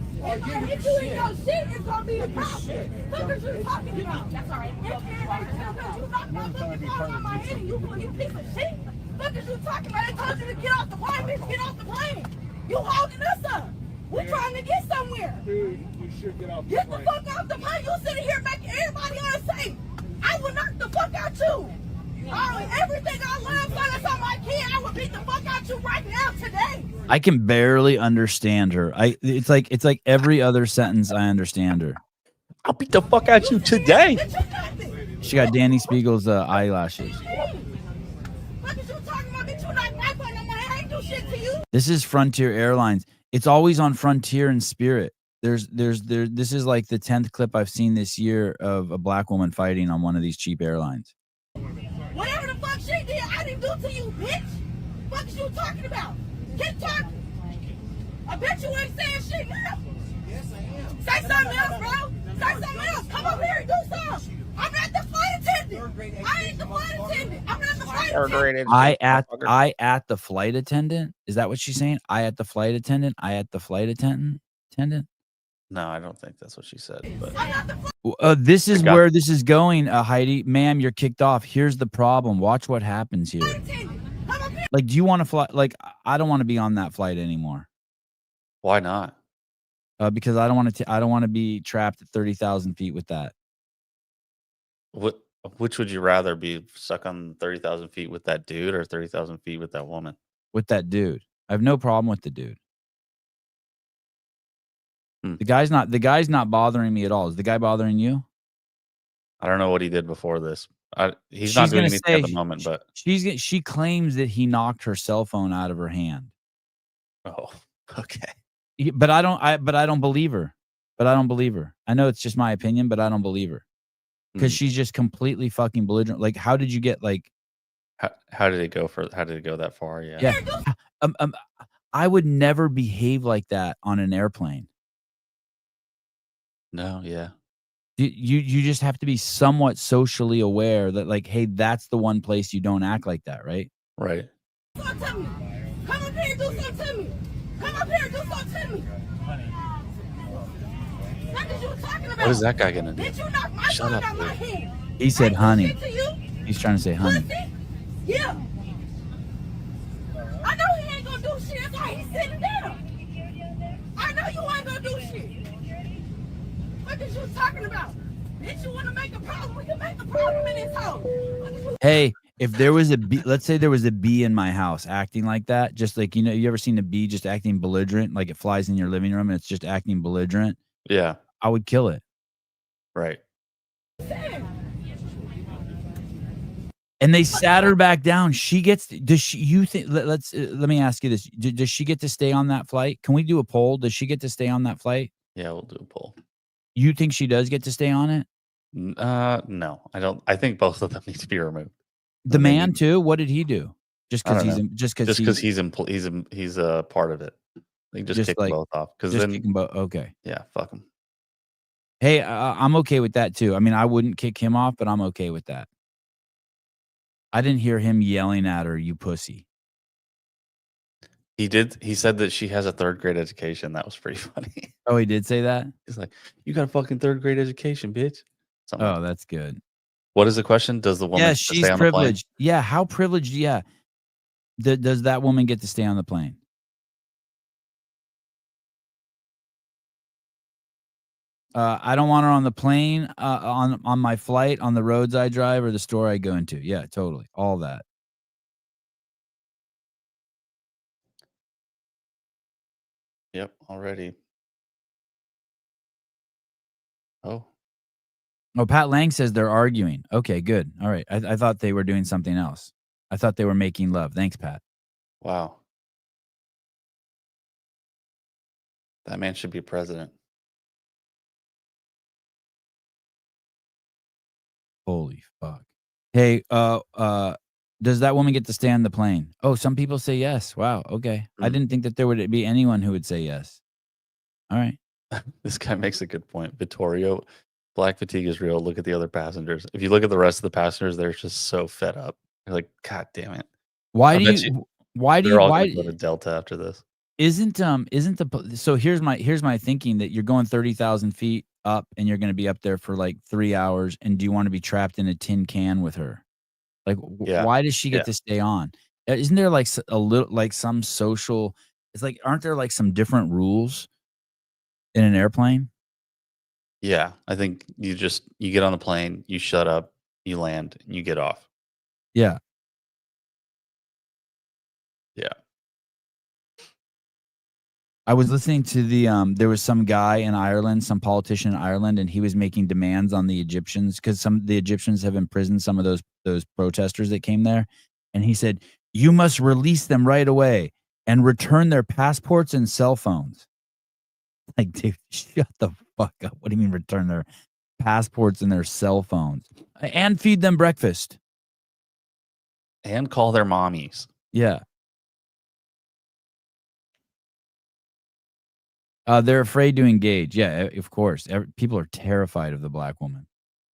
it's gonna be a problem. Look what you're talking about. That's all right. You knocked my fucking car on my head and you piece of shit. Look at you talking about. I told you to get off the plane, bitch. Get off the plane. You holding us up. We're trying to get somewhere. Dude, you should get off the plane. Get the fuck off the plane. You sitting here making everybody unsafe. I will knock the fuck out you. Everything I love, son, on my kid, I would beat the fuck out you right now today. I can barely understand her. It's like every other sentence I understand her. I'll beat the fuck out you today. She got Danny Spiegel's eyelashes. This is Frontier Airlines. It's always on Frontier and Spirit. This is like the 10th clip I've seen this year of a black woman fighting on one of these cheap airlines. Whatever the fuck she did, I didn't do to you, bitch. What you talking about? Keep talking. I bet you ain't saying shit now. Yes, I am. Say something else, bro. Say something else. Come over here and do something. I'm not the flight attendant. I ain't the flight attendant. I'm not the flight attendant. I at the flight attendant? Is that what she's saying? I at the flight attendant? I at the flight attendant? No, I don't think that's what she said. But this is where this is going, Heidi. Ma'am, you're kicked off. Here's the problem. Watch what happens here. Like, do you want to fly? Like, I don't want to be on that flight anymore. Why not? Because I don't want to. I don't want to be trapped at 30,000 feet with that. Which would you rather be, stuck on 30,000 feet with that dude or 30,000 feet with that woman? With that dude. I have no problem with the dude. The guy's not bothering me at all. Is the guy bothering you? I don't know what he did before this. He's not doing anything at the moment, but she claims that he knocked her cell phone out of her hand. Oh, okay. But I don't believe her. I know it's just my opinion, but I don't believe her because she's just completely fucking belligerent. Like, how did you get like? How did it go that far? Yeah. I would never behave like that on an airplane. No, yeah. You just have to be somewhat socially aware that, like, hey, that's the one place you don't act like that, right? Right. Come up here and do something to me. Come up here and do something to me. What is that guy gonna do? Did you knock my Shut phone up, out my dude. hand? He said, honey. He's trying to say honey. Pussy? Yeah. I know he ain't gonna do shit. That's why he's sitting down. I know you ain't gonna do shit. What is you talking about? Bitch, you wanna make a problem? We can make a problem in this house. Hey, if there was a bee, let's say there was a bee in my house acting like that, just like, you ever seen a bee just acting belligerent, like it flies in your living room and it's just acting belligerent? Yeah. I would kill it. Right. And they sat her back down. She gets, does she, you think, let me ask you this. Does she get to stay on that flight? Can we do a poll? Does she get to stay on that flight? Yeah, we'll do a poll. You think she does get to stay on it? No, I don't. I think both of them need to be removed. The man too? What did he do? Just because he's a part of it. They just kick them both off. Because then, kick them both. Okay. Yeah, fuck them. Hey, I'm okay with that too. I mean, I wouldn't kick him off, but I'm okay with that. I didn't hear him yelling at her, "You pussy." He did. He said that she has a 3rd grade education. That was pretty funny. Oh, he did say that? He's like, "You got a fucking 3rd grade education, bitch." Something like that's good. What is the question? Does the woman Yeah, get to she's stay on the plane? privileged. Yeah, how privileged? Yeah. Does that woman get to stay on the plane? I don't want her on the plane, on my flight, on the roads I drive, or the store I go into. Yeah, totally. All that. Yep, already. Oh. Oh, Pat Lang says they're arguing. Okay, good. All right. I thought they were doing something else. I thought they were making love. Thanks, Pat. Wow. That man should be president. Holy fuck. Hey, does that woman get to stay on the plane? Oh, some people say yes. Wow. Okay. I didn't think that there would be anyone who would say yes. All right. This guy makes a good point. Vittorio, black fatigue is real. Look at the other passengers. If you look at the rest of the passengers, they're just so fed up. You're like, God damn it. Why do you go to Delta after this? So here's my thinking that you're going 30,000 feet up and you're going to be up there for like 3 hours. And do you want to be trapped in a tin can with her? Like, why does she get to stay on? Isn't there like a little, like some social, it's like, aren't there like some different rules in an airplane? Yeah. I think you get on the plane, you shut up, you land, and you get off. Yeah. Yeah. I was listening to there was some guy in Ireland, some politician in Ireland, and he was making demands on the Egyptians because the Egyptians have imprisoned some of those protesters that came there. And he said, you must release them right away and return their passports and cell phones. Like, dude, shut the fuck up. What do you mean return their passports and their cell phones? And feed them breakfast. And call their mommies. Yeah. They're afraid to engage. Yeah, of course. People are terrified of the black woman.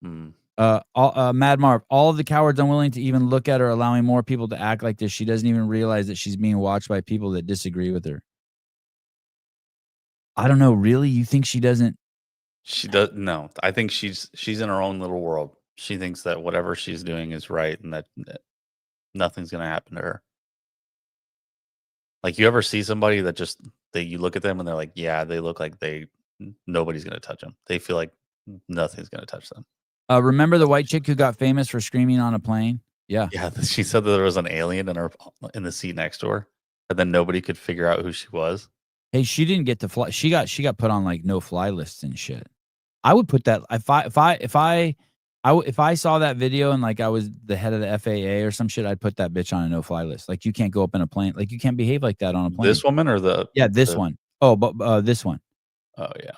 Mad Marv, all of the cowards unwilling to even look at her, allowing more people to act like this. She doesn't even realize that she's being watched by people that disagree with her. I don't know. Really? You think she doesn't? She does. No, I think she's in her own little world. She thinks that whatever she's doing is right and that nothing's going to happen to her. Like, you ever see somebody that you look at them and they're like, yeah, they look like nobody's going to touch them. They feel like nothing's going to touch them. Remember the white chick who got famous for screaming on a plane? Yeah. Yeah. She said that there was an alien in the seat next to her, and then nobody could figure out who she was. Hey, she didn't get to fly. She got put on like no fly lists and shit. I would put that if I saw that video and like I was the head of the FAA or some shit, I'd put that bitch on a no fly list. Like, you can't go up in a plane. Like, you can't behave like that on a plane. This woman or this one? Oh, but this one. Oh yeah.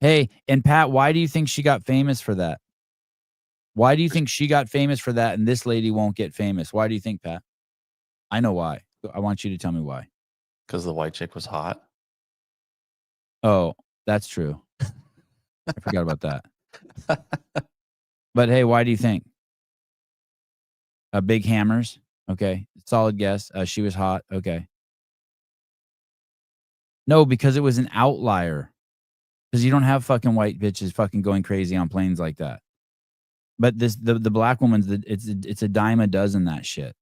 Hey, and Pat, why do you think she got famous for that? Why do you think she got famous for that and this lady won't get famous? Why do you think, Pat? I know why. I want you to tell me why. Because the white chick was hot. Oh, that's true. I forgot about that. But hey, why do you think? Big hammers. Okay. Solid guess. She was hot. Okay. No, because it was an outlier. Because you don't have fucking white bitches fucking going crazy on planes like that. But the black woman's it's a dime a dozen that shit.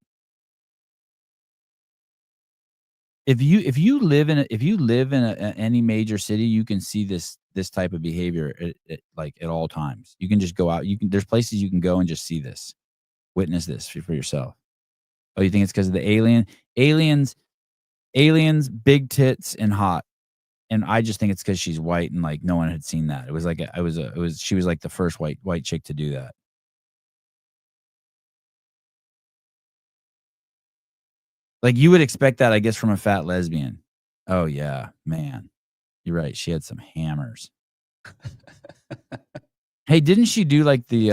If you live in any major city, you can see this type of behavior like at all times. You can just go out. There's places you can go and just see this, witness this for yourself. Oh, you think it's because of the aliens, big tits and hot. And I just think it's because she's white and like no one had seen that. It was like she was like the first white chick to do that. Like you would expect that, I guess, from a fat lesbian. Oh yeah, man, you're right. She had some hammers. Hey, didn't she do like the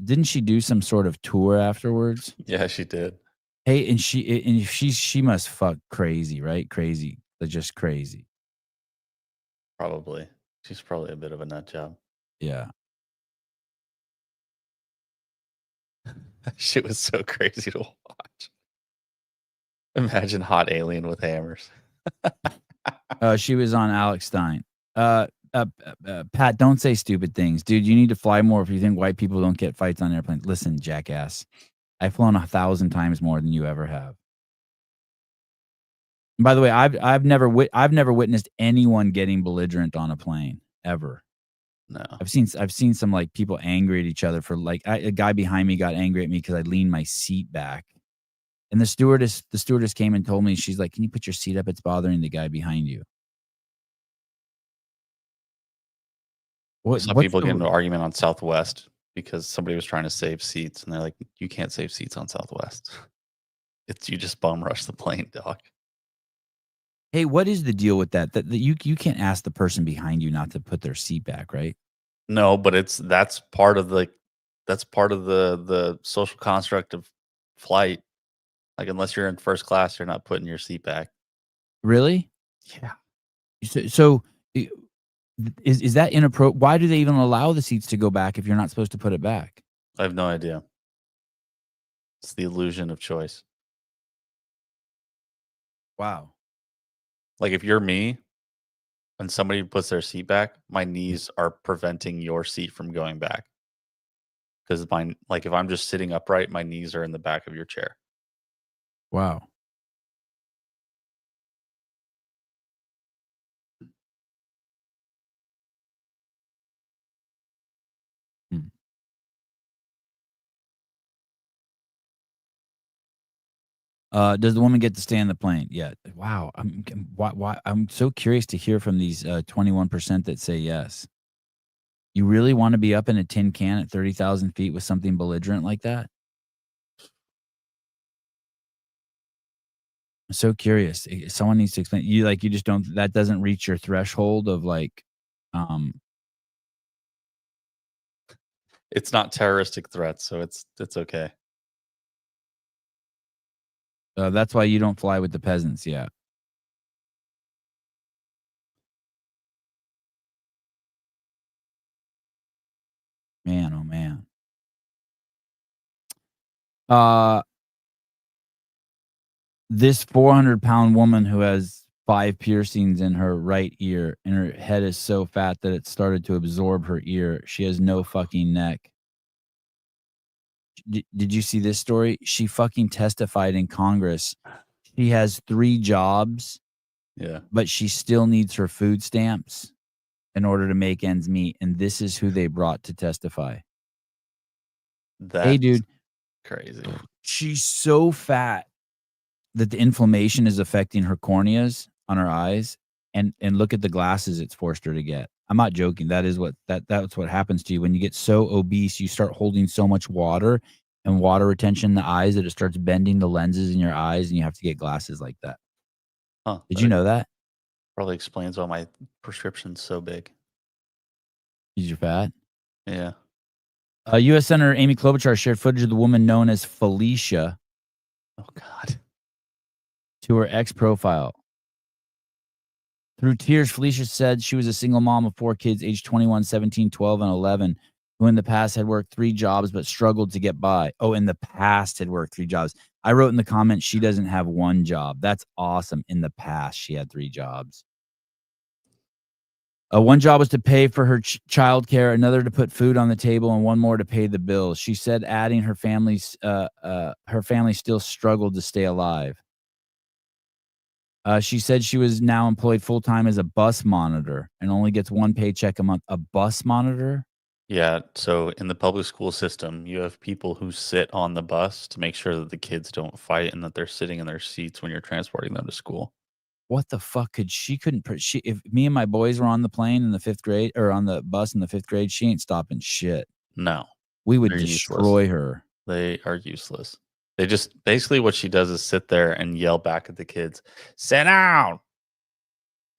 didn't she do some sort of tour afterwards? Yeah, she did. Hey, and she must fuck crazy, right? Crazy, just crazy. Probably. She's probably a bit of a nut job. Yeah. That shit was so crazy to watch. Imagine hot alien with hammers. She was on Alex Stein. Pat, don't say stupid things. Dude, you need to fly more if you think white people don't get fights on airplanes. Listen, jackass. I've flown 1,000 times more than you ever have. And by the way, I've never witnessed anyone getting belligerent on a plane ever. No. I've seen some like people angry at each other for like a guy behind me got angry at me because I leaned my seat back. And the stewardess came and told me, she's like, "Can you put your seat up? It's bothering the guy behind you." Some people get into an argument on Southwest because somebody was trying to save seats, and they're like, "You can't save seats on Southwest. You just bum rush the plane, dog." Hey, what is the deal with that? That you can't ask the person behind you not to put their seat back, right? No, but that's part of the social construct of flight. Like unless you're in first class, you're not putting your seat back. Really? Yeah. So is that inappropriate? Why do they even allow the seats to go back if you're not supposed to put it back? I have no idea. It's the illusion of choice. Wow. Like if you're me and somebody puts their seat back, my knees are preventing your seat from going back. Because like if I'm just sitting upright, my knees are in the back of your chair. Wow. Does the woman get to stay on the plane? Yeah. Wow. I'm so curious to hear from these 21% that say yes. You really want to be up in a tin can at 30,000 feet with something belligerent like that? I'm so curious. Someone needs to explain. You just don't. That doesn't reach your threshold of like, It's not terroristic threats, so it's okay. That's why you don't fly with the peasants. Yeah. Man, oh man. This 400-pound woman who has 5 piercings in her right ear, and her head is so fat that it started to absorb her ear. She has no fucking neck. Did you see this story? She fucking testified in Congress. She has 3 jobs. Yeah. But she still needs her food stamps in order to make ends meet. And this is who they brought to testify. Hey, dude. Crazy. She's so fat that the inflammation is affecting her corneas on her eyes. And look at the glasses it's forced her to get. I'm not joking. That's what happens to you when you get so obese. You start holding so much water and water retention in the eyes that it starts bending the lenses in your eyes, and you have to get glasses like that. Huh. Did you know that? Probably explains why my prescription's so big. Is you're fat? Yeah. U.S. Senator Amy Klobuchar shared footage of the woman known as Felicia. Oh, God. To her ex profile. Through tears, Felicia said she was a single mom of 4 kids, aged 21, 17, 12, and 11, who in the past had worked 3 jobs but struggled to get by. Oh, in the past had worked 3 jobs. I wrote in the comments, she doesn't have 1 job. That's awesome. In the past, she had 3 jobs. One job was to pay for her child care, another to put food on the table, and one more to pay the bills. She said adding her family still struggled to stay alive. She said she was now employed full-time as a bus monitor and only gets one paycheck a month. A bus monitor? Yeah, so in the public school system, you have people who sit on the bus to make sure that the kids don't fight and that they're sitting in their seats when you're transporting them to school. What the fuck she couldn't if me and my boys were on the plane in the 5th grade or on the bus in the 5th grade, she ain't stopping shit. No, We would they're destroy useless. her. They are useless. They just basically what she does is sit there and yell back at the kids, "Sit down.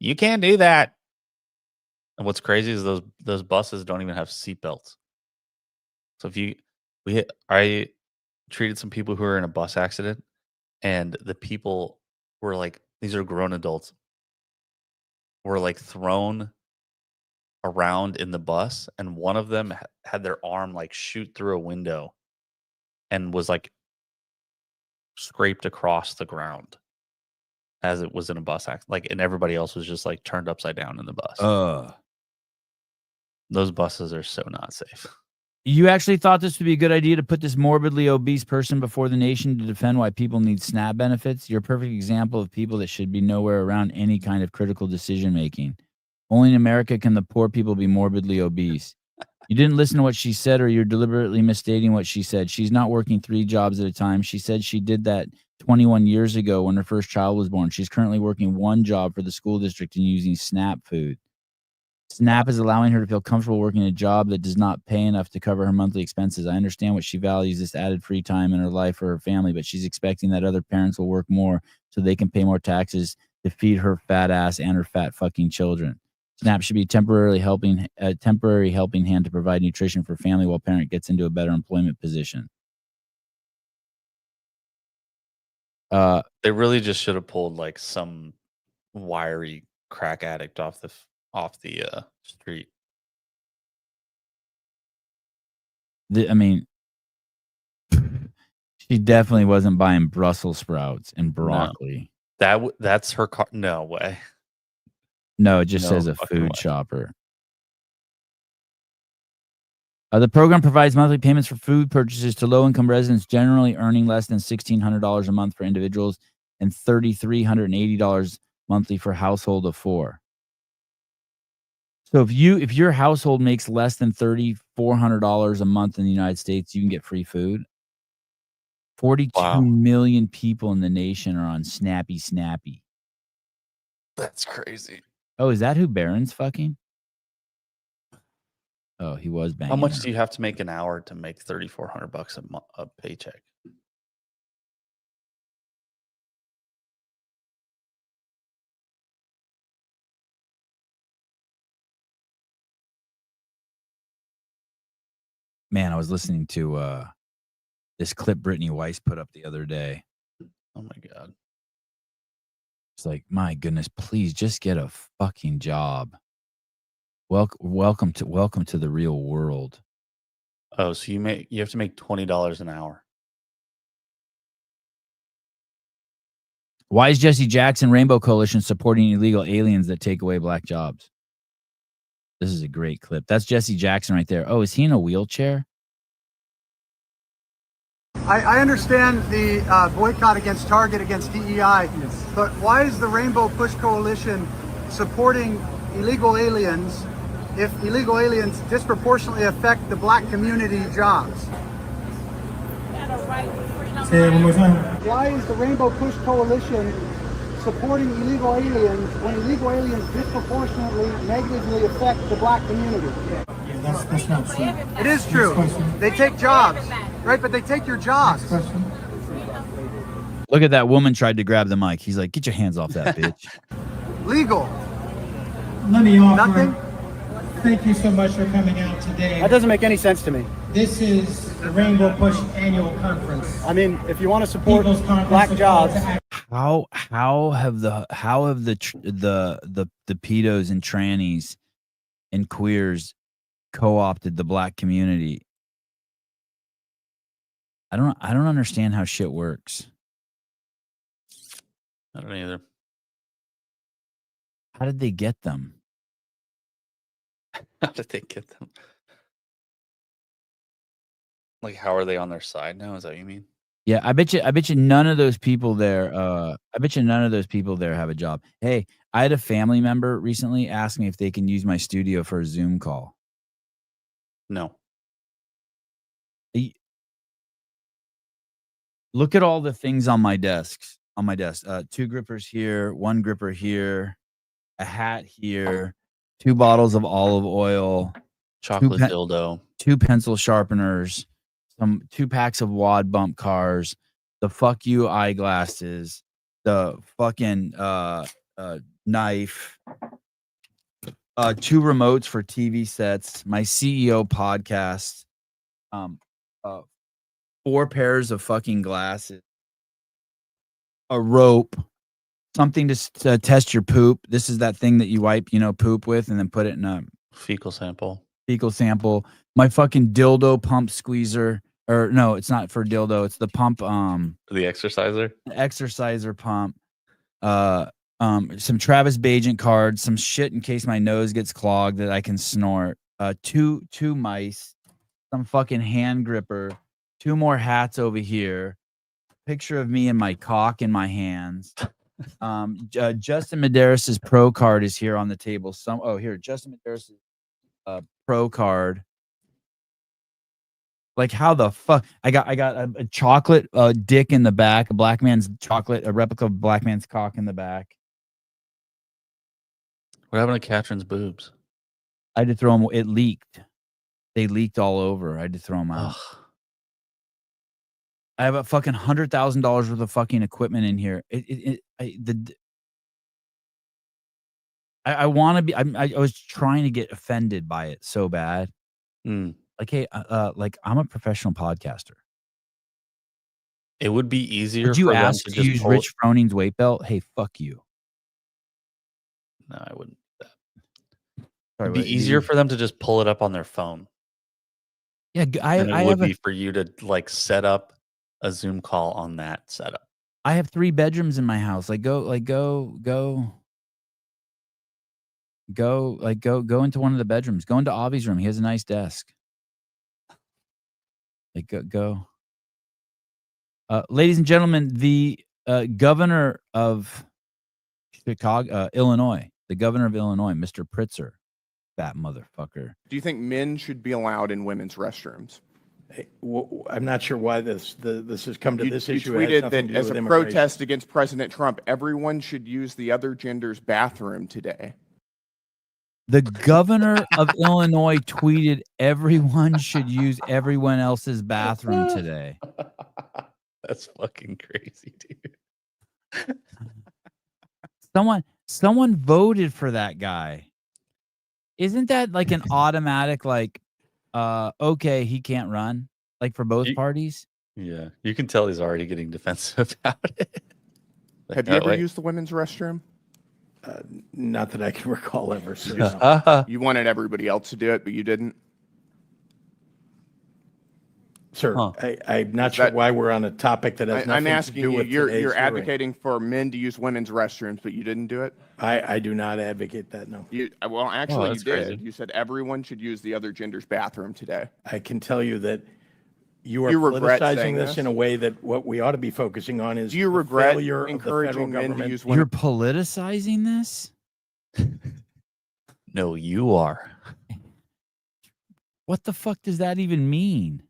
You can't do that." And what's crazy is those buses don't even have seatbelts. So if you I treated some people who were in a bus accident, and the people were like, these are grown adults, were like thrown around in the bus, and one of them had their arm like shoot through a window and was like scraped across the ground as it was in a bus accident. Like, and everybody else was just like turned upside down in the bus. Those buses are so not safe. You actually thought this would be a good idea to put this morbidly obese person before the nation to defend why people need SNAP benefits? You're a perfect example of people that should be nowhere around any kind of critical decision making. Only in America can the poor people be morbidly obese. You didn't listen to what she said, or you're deliberately misstating what she said. She's not working 3 jobs at a time. She said she did that 21 years ago when her first child was born. She's currently working 1 job for the school district and using SNAP food. SNAP is allowing her to feel comfortable working a job that does not pay enough to cover her monthly expenses. I understand what she values, this added free time in her life for her family, but she's expecting that other parents will work more so they can pay more taxes to feed her fat ass and her fat fucking children. SNAP should be temporary helping hand to provide nutrition for family while parent gets into a better employment position. They really just should have pulled like some wiry crack addict off the street. I mean, she definitely wasn't buying Brussels sprouts and broccoli. That's her car. No way. No, it just No says a fucking food way. shopper. The program provides monthly payments for food purchases to low-income residents generally earning less than $1,600 a month for individuals and $3,380 monthly for household of 4. So if your household makes less than $3,400 a month in the United States, you can get free food. 42 million people in the nation are on Snappy. That's crazy. Oh, is that who Barron's fucking? Oh, he was banging. How much her. do you have to make an hour to make $3,400 a paycheck? Man, I was listening to this clip Brittany Weiss put up the other day. Oh my God. It's like, my goodness, please just get a fucking job. Welcome to the real world. Oh, so you have to make $20 an hour. Why is Jesse Jackson Rainbow Coalition supporting illegal aliens that take away black jobs? This is a great clip. That's Jesse Jackson right there. Oh, is he in a wheelchair? I understand the boycott against Target, against DEI, but why is the Rainbow Push Coalition supporting illegal aliens if illegal aliens disproportionately affect the black community jobs? Say it one more time. Why is the Rainbow Push Coalition supporting illegal aliens when illegal aliens disproportionately negatively affect the black community? Yeah, that's not true. It is true. They take jobs, right? But they take your jobs. Next question. Look at that woman tried to grab the mic. He's like, get your hands off that bitch. Legal. Let me offer. Nothing. Thank you so much for coming out today. That doesn't make any sense to me. This is the Rainbow Push Annual Conference. I mean, if you want to support People's Conference black of jobs, Calls to How have the pedos and trannies and queers co-opted the black community? I don't understand how shit works. I don't either. How did they get them? How did they get them? Like, how are they on their side now? Is that what you mean? Yeah, I bet you none of those people there, I bet you none of those people there have a job. Hey, I had a family member recently ask me if they can use my studio for a Zoom call. No. Y Look at all the things on my desk, 2 grippers here, 1 gripper here, a hat here, 2 bottles of olive oil, 2 Chocolate pen dildo. 2 pencil sharpeners, 2 packs of wad bump cars, the fuck you eyeglasses, the fucking knife, 2 remotes for TV sets, my CEO podcast, um, uh, 4 pairs of fucking glasses, a rope, something to test your poop. This is that thing that you wipe, poop with and then put it in a Fecal sample. fecal sample. My fucking dildo pump squeezer. Or no, it's not for dildo. It's the pump, The exerciser. exerciser pump. Some Travis Bagent cards, some shit in case my nose gets clogged that I can snort. Two mice, some fucking hand gripper, 2 more hats over here. Picture of me and my cock in my hands. Justin Medeiros' pro card is here on the table. Here, Justin Medeiros' pro card. Like, how the fuck? I got a chocolate dick in the back, a black man's chocolate, a replica of black man's cock in the back. What happened to Catherine's boobs? I had to throw them. It leaked. They leaked all over. I had to throw them out. Ugh. I have a fucking $100,000 worth of fucking equipment in here. I want to be. I was trying to get offended by it so bad. Mm. Like, hey, like, I'm a professional podcaster. It would be easier Would you for them ask to to just use pull Rich Froning's weight belt? Hey, fuck you. No, I wouldn't do that. Sorry, It'd be what, easier for them to just pull it up on their phone Yeah, than it I would have be for you to, like, set up a Zoom call on that setup. I have 3 bedrooms in my house. Go into one of the bedrooms. Go into Avi's room. He has a nice desk. Like, go. Ladies and gentlemen, the governor of Chicago, Illinois, Mr. Pritzker, that motherfucker. Do you think men should be allowed in women's restrooms? I'm not sure why this has come to this issue. You It has tweeted nothing that to do as with a immigration. protest against President Trump, everyone should use the other gender's bathroom today. The governor of Illinois tweeted, "Everyone should use everyone else's bathroom today." That's fucking crazy, dude. Someone voted for that guy. Isn't that like an automatic, like, okay, he can't run, like, for both parties? Yeah, you can tell he's already getting defensive about it. Like, Have you ever used the women's restroom? Not that I can recall ever. So no. You wanted everybody else to do it, but you didn't? Sir, I'm not sure why we're on a topic that has I'm nothing asking to do you, with you're today's hearing. advocating for men to use women's restrooms, but you didn't do it? I do not advocate that, no. Well, actually, you that's did. crazy. You said everyone should use the other gender's bathroom today. I can tell you that you are You regret politicizing saying this this? in a way that what we ought to be focusing on is Do you the regret failure of the federal encouraging men to government. use You're women's politicizing this? No, you are. What the fuck does that even mean?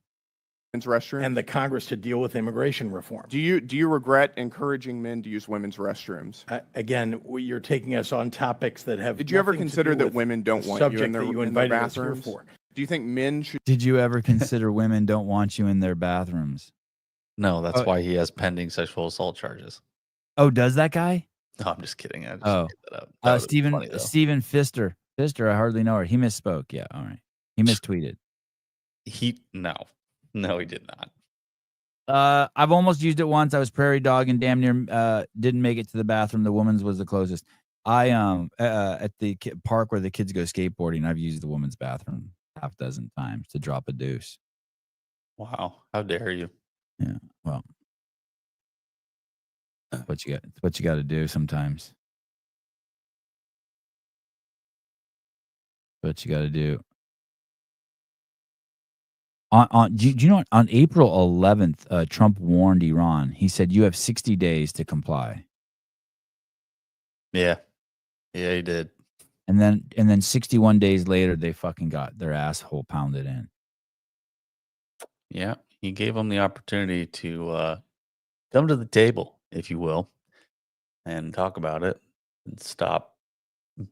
restroom? And the Congress to deal with immigration reform. Do you regret encouraging men to use women's restrooms? Again, you're taking us on topics that have. Did you ever nothing to consider do that with women don't the want you in subject their, that you in their invited us here bathrooms? for? Do you think men should? Did you ever consider women don't want you in their bathrooms? No, that's why he has pending sexual assault charges. Oh, does that guy? No, I'm just kidding. I just Oh. made that up. That would've been funny, though. Steven Pfister. Pfister, I hardly know her. He misspoke. Yeah, all right. He mistweeted. No, he did not. I've almost used it once. I was prairie dog and damn near didn't make it to the bathroom. The woman's was the closest. I at the park where the kids go skateboarding, I've used the woman's bathroom half dozen times to drop a deuce. Wow, how dare you? Yeah, well, what you got? It's what you got to do sometimes. What you got to do. Do you know what? On April 11th, Trump warned Iran. He said, you have 60 days to comply. Yeah. Yeah, he did. And then 61 days later, they fucking got their asshole pounded in. Yeah. He gave them the opportunity to come to the table, if you will, and talk about it and stop trying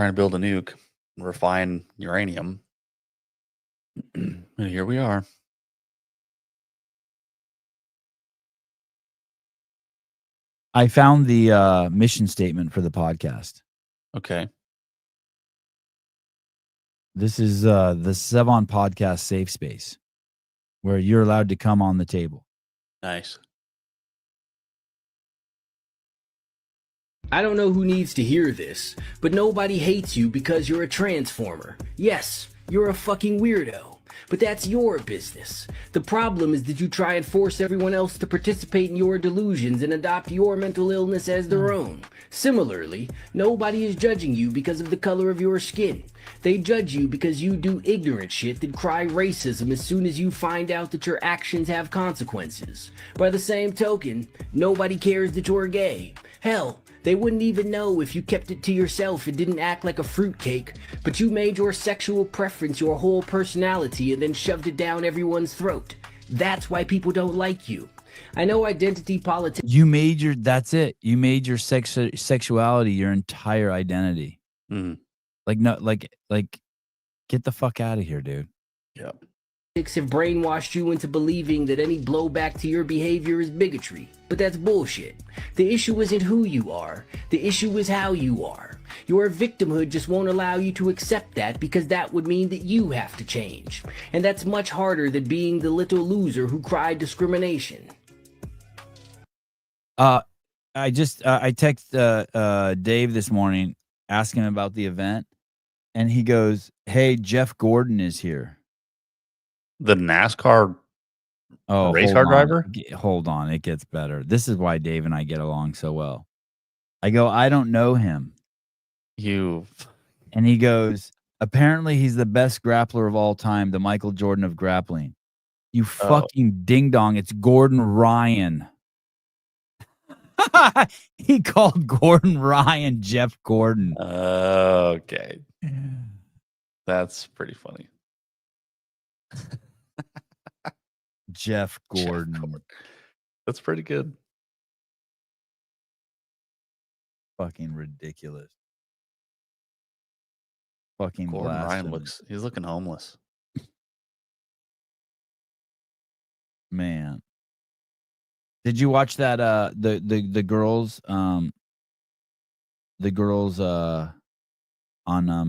to build a nuke, refine uranium. And here we are. I found the mission statement for the podcast. Okay. This is the Sevon Podcast Safe Space, where you're allowed to come on the table. Nice. I don't know who needs to hear this, but nobody hates you because you're a transformer. Yes, you're a fucking weirdo. But that's your business. The problem is that you try and force everyone else to participate in your delusions and adopt your mental illness as their own. Similarly, nobody is judging you because of the color of your skin. They judge you because you do ignorant shit that cry racism as soon as you find out that your actions have consequences. By the same token, nobody cares that you're gay. Hell, they wouldn't even know if you kept it to yourself and didn't act like a fruitcake, but you made your sexual preference your whole personality and then shoved it down everyone's throat. That's why people don't like you. I know identity politics. That's it. You made your sexuality your entire identity. Mm. Like, get the fuck out of here, dude. Yep. Have brainwashed you into believing that any blowback to your behavior is bigotry. But that's bullshit. The issue isn't who you are. The issue is how you are. Your victimhood just won't allow you to accept that because that would mean that you have to change. And that's much harder than being the little loser who cried discrimination. I text Dave this morning asking him about the event, and he goes, "Hey, Jeff Gordon is here." The NASCAR race car driver? Hold on. It gets better. This is why Dave and I get along so well. I go, I don't know him. And he goes, apparently he's the best grappler of all time, the Michael Jordan of grappling. You fucking ding dong. It's Gordon Ryan. He called Gordon Ryan Jeff Gordon. Okay. That's pretty funny. Jeff Gordon. That's pretty good. Fucking ridiculous. Fucking Gordon Ryan blasphemy. he's looking homeless. Man. Did you watch that the girls on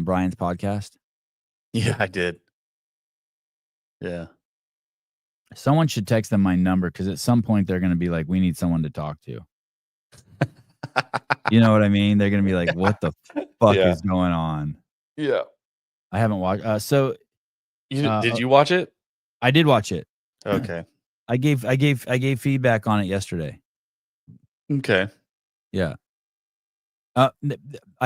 Brian's podcast? Yeah, I did. Yeah. Someone should text them my number because at some point they're going to be like, we need someone to talk to. You know what I mean? They're going to be like, what the fuck is going on? Yeah. I haven't watched. Did you watch it? I did watch it. Okay. I gave feedback on it yesterday. Okay. Yeah. I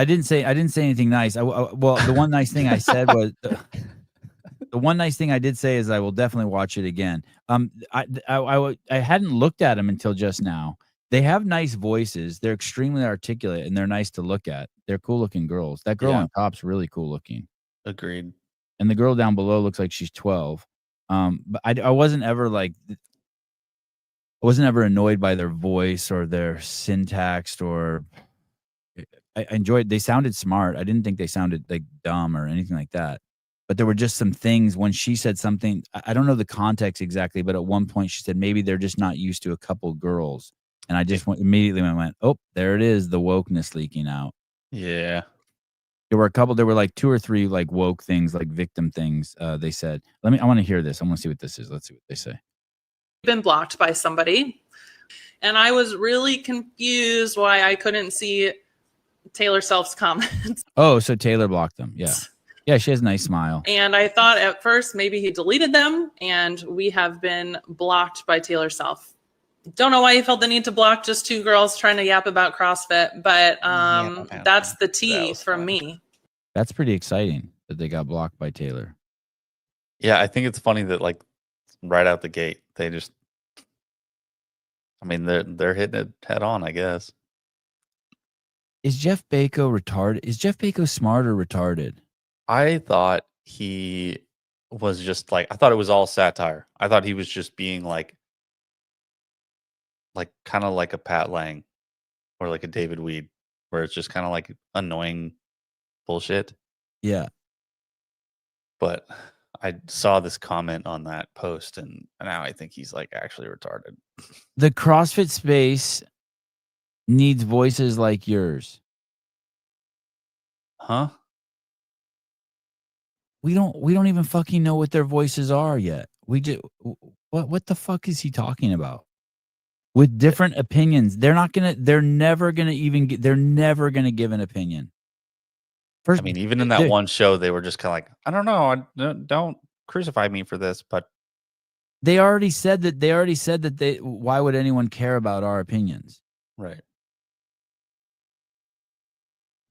didn't say anything nice. Well, the one nice thing I said was the one nice thing I did say is I will definitely watch it again. I hadn't looked at them until just now. They have nice voices. They're extremely articulate and they're nice to look at. They're cool looking girls. That girl on top's really cool looking. Agreed. And the girl down below looks like she's 12. But I wasn't ever annoyed by their voice or their syntax or I enjoyed. They sounded smart. I didn't think they sounded like dumb or anything like that. But there were just some things when she said something. I don't know the context exactly, but at one point she said maybe they're just not used to a couple girls. And I just immediately went, oh, there it is, the wokeness leaking out. Yeah. There were like 2 or 3 like woke things, like victim things. They said, I want to hear this. I want to see what this is. Let's see what they say. Been blocked by somebody. And I was really confused why I couldn't see Taylor Self's comments. Oh, so Taylor blocked them. Yeah. Yeah, she has a nice smile. And I thought at first maybe he deleted them, and we have been blocked by Taylor Self. Don't know why he felt the need to block just two girls trying to yap about CrossFit, but that's the tea from me. That's pretty exciting that they got blocked by Taylor. Yeah, I think it's funny that like right out the gate they just. I mean, they're hitting it head on, I guess. Is Jeff Bako retarded? Is Jeff Bako smart or retarded? I thought he was just like I thought it was all satire. I thought he was just being like kind of like a Pat Lang or like a David Weed, where it's just kind of like annoying bullshit. Yeah. But I saw this comment on that post, and now I think he's like actually retarded. The CrossFit space needs voices like yours. Huh? We don't even fucking know what their voices are yet. We just what the fuck is he talking about? With different opinions, they're never gonna give an opinion. I mean, even in that one show, they were just kind of like, I don't know, don't crucify me for this, but they already said that why would anyone care about our opinions? Right.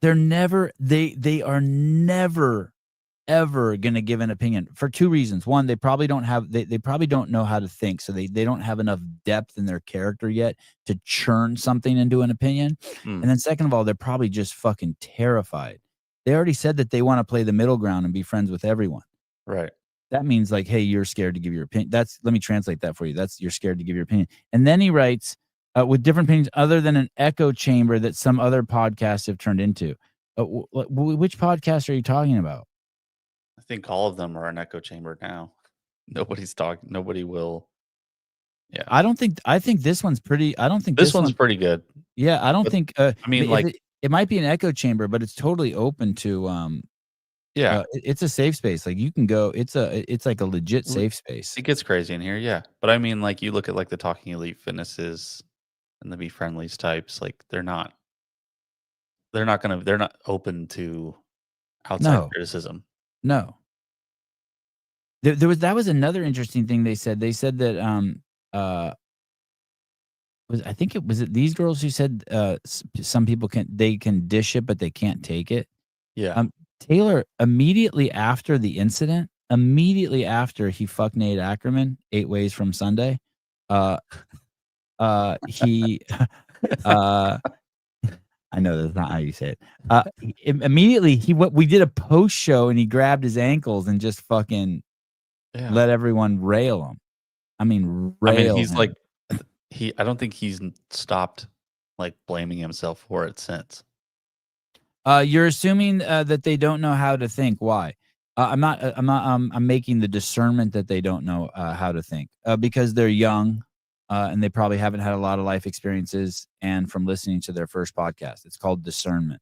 They are never ever going to give an opinion for two reasons. One, they probably don't know how to think, so they don't have enough depth in their character yet to churn something into an opinion. And then second of all, they're probably just fucking terrified. They already said that they want to play the middle ground and be friends with everyone. Right. That means like, hey, you're scared to give your opinion. Let me translate that for you. You're scared to give your opinion. And then he writes, with different opinions other than an echo chamber that some other podcasts have turned into. Which podcast are you talking about? I think all of them are an echo chamber now. Nobody's talking. Nobody will. Yeah. I think this one's pretty. I don't think this one's pretty good. Yeah. I don't think. I mean, like it might be an echo chamber, but it's totally open to. Yeah. It's a safe space. Like you can go. It's like a legit safe space. It gets crazy in here. Yeah. But I mean, like you look at like the Talking Elite Fitnesses and the Be Friendlies types, like they're not open to outside criticism. No. That was another interesting thing they said. They said that was it these girls who said some people can dish it but they can't take it. Yeah. Taylor immediately after the incident, immediately after he fucked Nate Ackerman 8 ways from Sunday, he I know that's not how you say it. Immediately we did a post show and he grabbed his ankles and just fucking let everyone rail him. I mean, he's him. Like I don't think he's stopped like blaming himself for it since. You're assuming that they don't know how to think. Why? I'm making the discernment that they don't know how to think because they're young. And they probably haven't had a lot of life experiences and from listening to their first podcast. It's called discernment.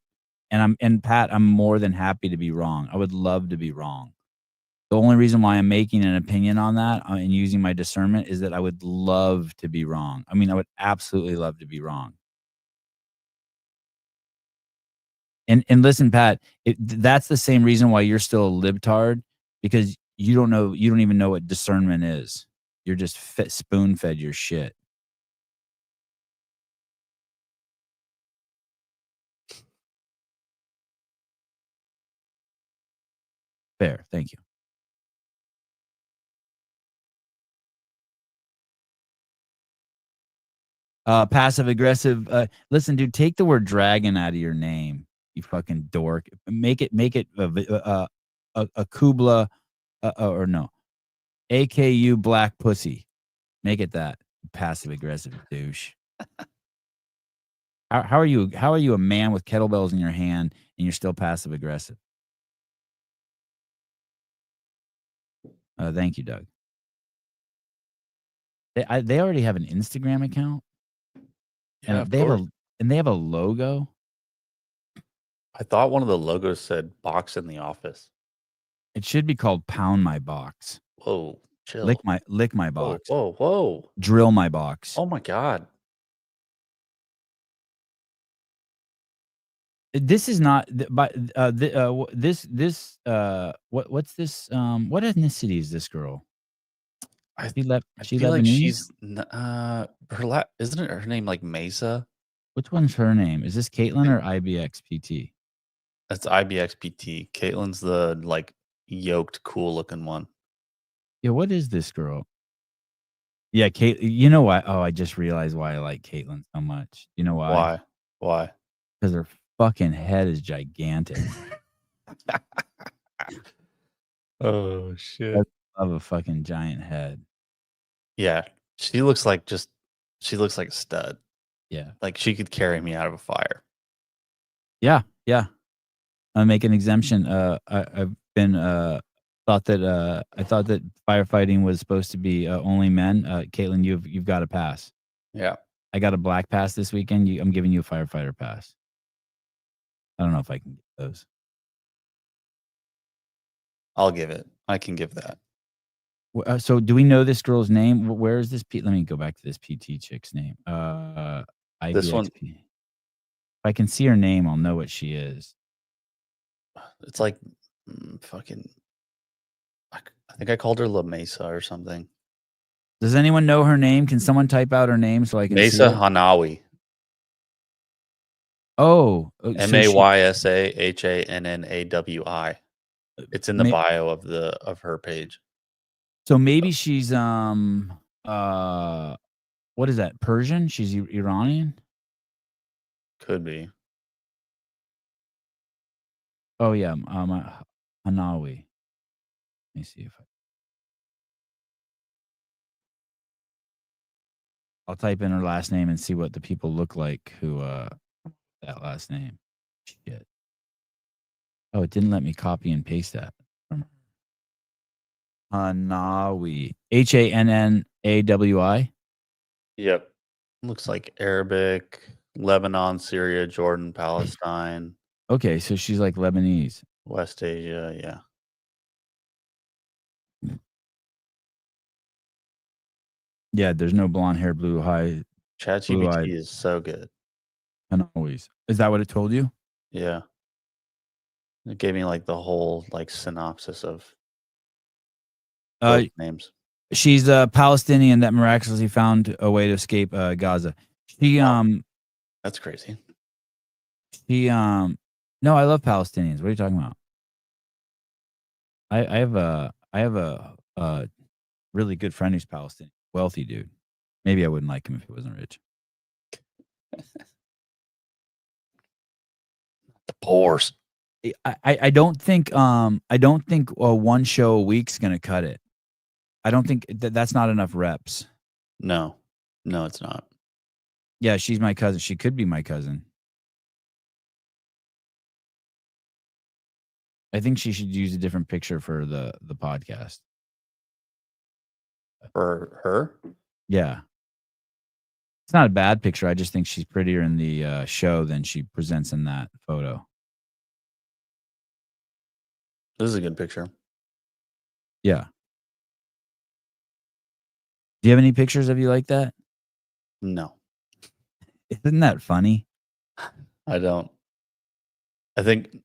And Pat, I'm more than happy to be wrong. I would love to be wrong. The only reason why I'm making an opinion on that and using my discernment is that I would love to be wrong. I mean, I would absolutely love to be wrong. And listen, Pat, that's the same reason why you're still a libtard, because you don't even know what discernment is. You're just spoon-fed your shit. Fair. Thank you. Passive aggressive. Listen, dude, take the word dragon out of your name. You fucking dork. Make it a Kubla or no. AKU black pussy. Make it that. Passive aggressive douche. How are you a man with kettlebells in your hand and you're still passive aggressive? Thank you, Doug. They already have an Instagram account. Yeah, and they have a logo. I thought one of the logos said "box in the office." It should be called "Pound My Box." Whoa, chill. Lick my box. Whoa. Drill my box. Oh my god. This is not. But what's this? What ethnicity is this girl? I She feel like Lebanese? she's isn't it her name like Mesa? Which one's her name? Is this Caitlin or IBXPT? That's IBXPT. Caitlin's the like yoked, cool looking one. Yeah, what is this girl? Yeah, Kate. You know why? Oh, I just realized why I like Caitlin so much. You know why? Why? Why? Because her fucking head is gigantic. Oh shit. I love a fucking giant head. Yeah. She looks like a stud. Yeah. Like she could carry me out of a fire. Yeah, yeah. I make an exemption. I've been I thought that firefighting was supposed to be only men. Caitlin, you've got a pass. Yeah. I got a black pass this weekend. I'm giving you a firefighter pass. I don't know if I can get those. I'll give it. I can give that. So do we know this girl's name? Where is this? Let me go back to this PT chick's name. This one, IBXP. If I can see her name, I'll know what she is. it's like fucking. I think I called her La Mesa or something. Does anyone know her name? Can someone type out her name so I can see Mesa it? Hanawi. Oh, MAYSAHANNAWI. It's in the bio of her page. So maybe she's what is that? Persian? She's Iranian? Could be. Oh yeah, Hanawi. Let me see if I'll type in her last name and see what the people look like who that last name. Shit. Oh, it didn't let me copy and paste that. Hanawi. HANNAWI. Yep. Looks like Arabic, Lebanon, Syria, Jordan, Palestine. Okay, so she's like Lebanese. West Asia, yeah. Yeah, there's no blonde hair, blue eye. ChatGPT is so good. Hanawi. Is that what it told you? Yeah. It gave me like the whole like synopsis of both names. She's a Palestinian that miraculously found a way to escape Gaza. She That's crazy. no, I love Palestinians. What are you talking about? I have a really good friend who's Palestinian, wealthy dude. Maybe I wouldn't like him if he wasn't rich. The pores. I don't think one show a week's gonna cut it. I don't think that's not enough reps. No, it's not. Yeah, she's my cousin. She could be my cousin. I think she should use a different picture for the podcast. For her? Yeah. It's not a bad picture. I just think she's prettier in the show than she presents in that photo. This is a good picture. Yeah. Do you have any pictures of you like that? No. Isn't that funny? I don't. I think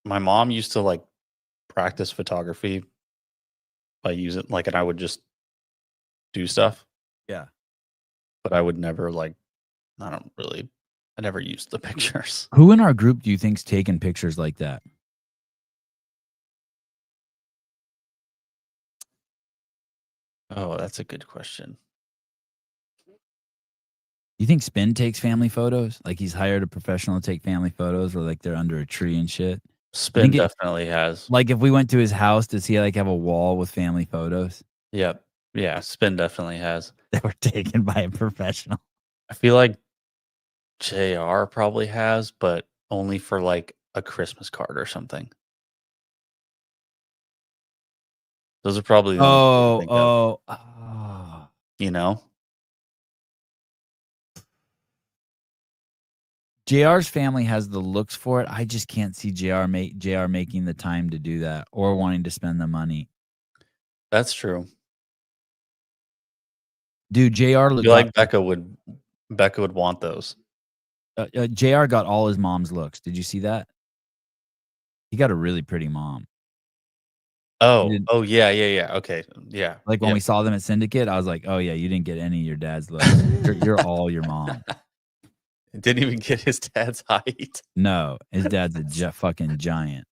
my mom used to like practice photography by using like, and I would just do stuff. Yeah. But I would never I never used the pictures. Who in our group do you think's taking pictures like that? Oh, that's a good question. You think Spin takes family photos? Like he's hired a professional to take family photos where like they're under a tree and shit? Spin definitely has. Like if we went to his house, does he like have a wall with family photos? Yep. Yeah, Spin definitely has. That were taken by a professional. I feel like JR probably has, but only for like a Christmas card or something. Those are probably the only ones I think of. You know? JR's family has the looks for it. I just can't see JR making the time to do that or wanting to spend the money. That's true. Dude, JR I feel like Becca would want those. JR got all his mom's looks. Did you see that? He got a really pretty mom. Oh, yeah. Okay, yeah, Like when yep. we saw them at Syndicate, I was like, "Oh yeah, you didn't get any of your dad's looks. You're all your mom." Didn't even get his dad's height. No, his dad's a fucking giant.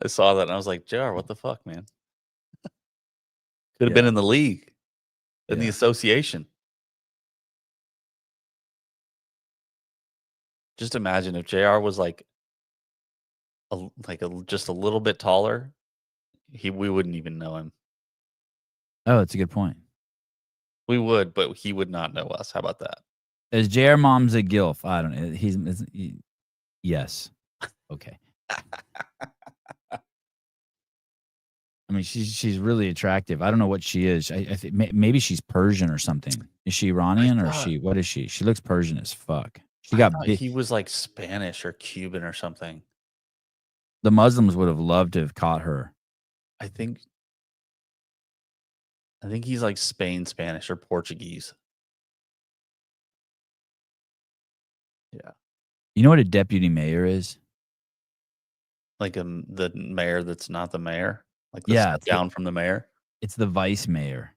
I saw that and I was like, "JR, what the fuck, man?" Could have Yeah. been in the league, in the Yeah. association. Just imagine if JR was like just a little bit taller, we wouldn't even know him. Oh, that's a good point. We would, but he would not know us. How about that? Is JR mom's a gilf? I don't know. Yes. Okay. I mean, she's really attractive. I don't know what she is. I think maybe she's Persian or something. Is she Iranian or is she? What is she? She looks Persian as fuck. She got big. He was like Spanish or Cuban or something. The Muslims would have loved to have caught her. I think he's like Spanish or Portuguese. Yeah. You know what a deputy mayor is? Like the mayor that's not the mayor? Like the Yeah, step down from the mayor? It's the vice mayor.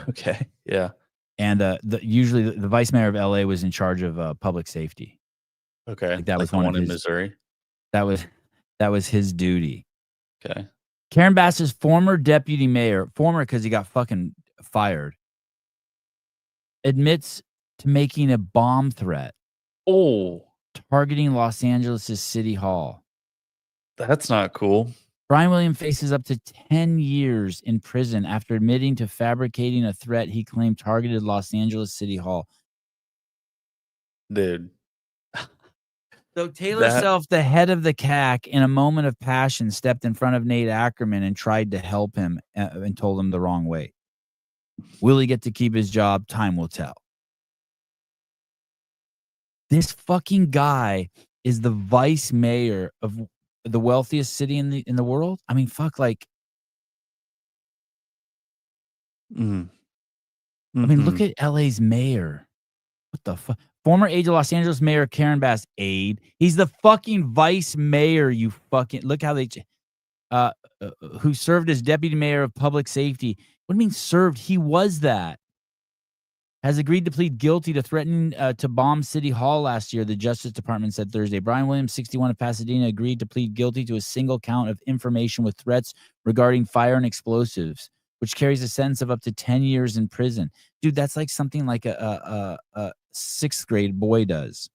Okay. Yeah. And usually the vice mayor of LA was in charge of public safety. Okay. Like that was the one one of in his, Missouri. That was his duty. Okay. Karen Bass's former deputy mayor, because he got fucking fired, admits to making a bomb threat. Oh, targeting Los Angeles' City Hall. That's not cool. Brian Williams faces up to 10 years in prison after admitting to fabricating a threat he claimed targeted Los Angeles City Hall. Dude. So Taylor Self, the head of the CAC, in a moment of passion, stepped in front of Nate Ackerman and tried to help him and told him the wrong way. Will he get to keep his job? Time will tell. This fucking guy is the vice mayor of the wealthiest city in the world. I mean, fuck, like. Mm. I mean, look at LA's mayor. What the fuck? Former aide of Los Angeles Mayor Karen Bass, aide. He's the fucking vice mayor. You fucking look how they, who served as deputy mayor of public safety. What do you mean served? He was that. Has agreed to plead guilty to threatening to bomb City Hall last year, the Justice Department said Thursday. Brian Williams, 61 of Pasadena, agreed to plead guilty to a single count of information with threats regarding fire and explosives, which carries a sentence of up to 10 years in prison. Dude, that's like something like a sixth grade boy does.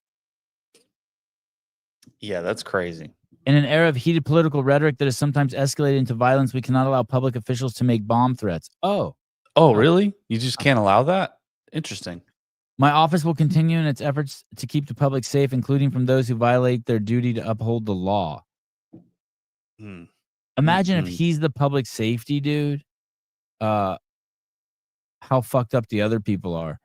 Yeah, that's crazy. In an era of heated political rhetoric that has sometimes escalated into violence, we cannot allow public officials to make bomb threats. Oh, really? You just can't allow that? Interesting. My office will continue in its efforts to keep the public safe, including from those who violate their duty to uphold the law. Imagine if he's the public safety dude, how fucked up the other people are.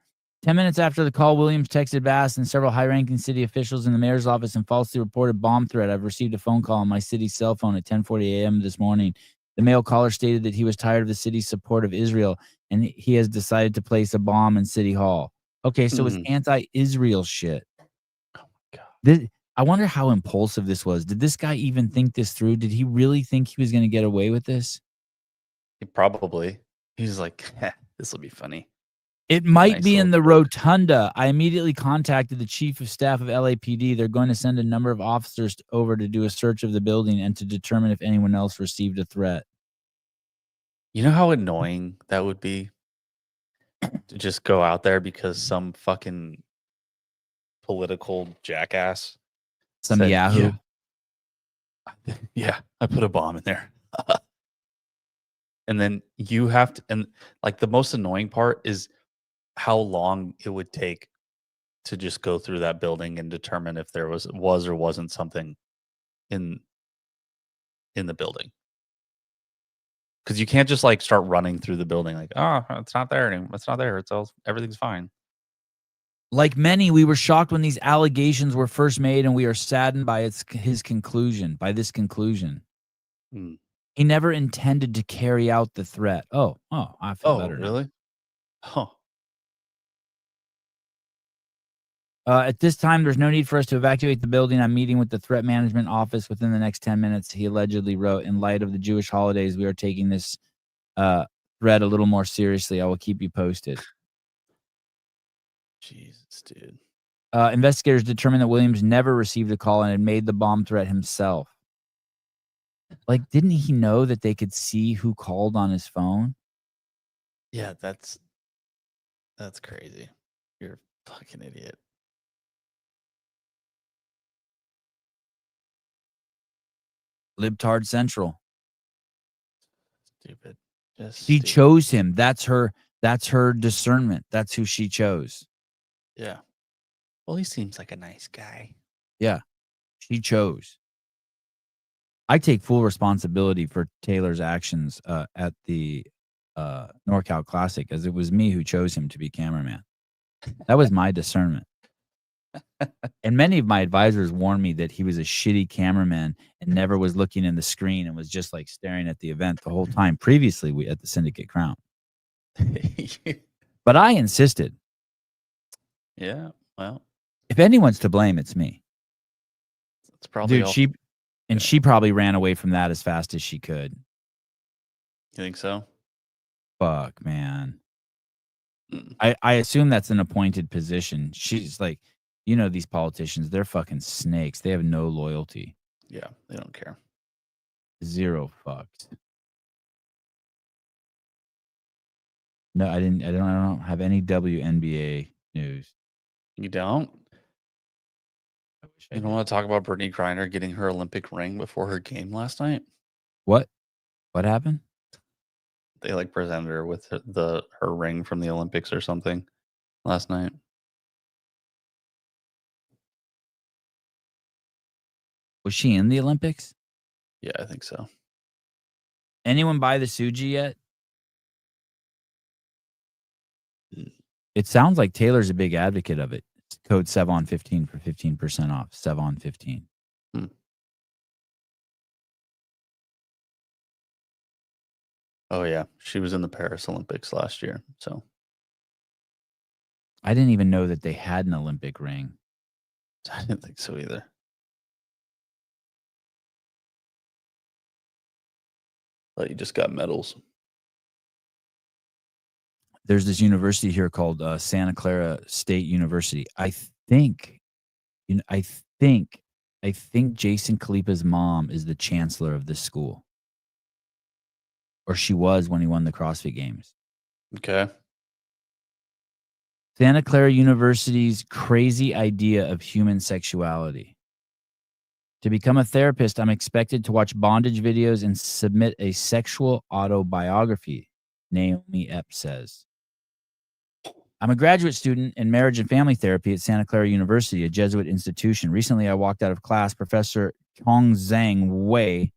10 minutes after the call, Williams texted Bass and several high-ranking city officials in the mayor's office and falsely reported bomb threat. I've received a phone call on my city's cell phone at 10:40 a.m. this morning. The male caller stated that he was tired of the city's support of Israel and he has decided to place a bomb in City Hall. Okay, so it's anti-Israel shit. Oh my God. I wonder how impulsive this was. Did this guy even think this through? Did he really think he was going to get away with this? Probably. He's like, this will be funny. It might be in the rotunda. I immediately contacted the chief of staff of LAPD. They're going to send a number of officers over to do a search of the building and to determine if anyone else received a threat. You know how annoying that would be to just go out there because some fucking political jackass, some Yahoo. Yeah, I put a bomb in there. And then you have to, and like the most annoying part is how long it would take to just go through that building and determine if there was or wasn't something in the building. Because you can't just like start running through the building like, oh, it's not there anymore. It's not there. It's all, everything's fine. Like many, we were shocked when these allegations were first made, and we are saddened by this conclusion. He never intended to carry out the threat. Oh, I feel better now. Really? Huh. At this time, there's no need for us to evacuate the building. I'm meeting with the threat management office within the next 10 minutes. He allegedly wrote, in light of the Jewish holidays, we are taking this threat a little more seriously. I will keep you posted. Jesus, dude. Investigators determined that Williams never received a call and had made the bomb threat himself. Like, didn't he know that they could see who called on his phone? Yeah, that's crazy. You're a fucking idiot. Libtard Central. Stupid. Just She stupid. chose him. That's her discernment. That's who she chose. Yeah. Well, he seems like a nice guy. Yeah. She chose. I take full responsibility for Taylor's actions at the NorCal Classic, as it was me who chose him to be cameraman. That was my discernment. And many of my advisors warned me that he was a shitty cameraman and never was looking in the screen and was just like staring at the event the whole time previously at the Syndicate Crown. But I insisted. Yeah, well. If anyone's to blame, it's me. It's probably Dude, she probably ran away from that as fast as she could. You think so? Fuck, man. I assume that's an appointed position. She's like, you know, these politicians, they're fucking snakes. They have no loyalty. Yeah, they don't care. Zero fucks. No, I don't have any WNBA news. You don't? I wish I You did. don't want to talk about Brittany Griner getting her Olympic ring before her game last night? What? What happened? They like presented her with her ring from the Olympics or something last night. Was she in the Olympics? Yeah, I think so. Anyone buy the Suji yet? It sounds like Taylor's a big advocate of it. It's code SEVON15 for 15% off. SEVON15. Oh yeah, she was in the Paris Olympics last year. So I didn't even know that they had an Olympic ring. I didn't think so either. But you just got medals. There's this university here called Santa Clara State University. I think Jason Khalipa's mom is the chancellor of this school, or she was when he won the CrossFit Games. Okay. Santa Clara University's crazy idea of human sexuality. To become a therapist, I'm expected to watch bondage videos and submit a sexual autobiography, Naomi Epp says. I'm a graduate student in marriage and family therapy at Santa Clara University, a Jesuit institution. Recently, I walked out of class. Professor Hongzhang Wei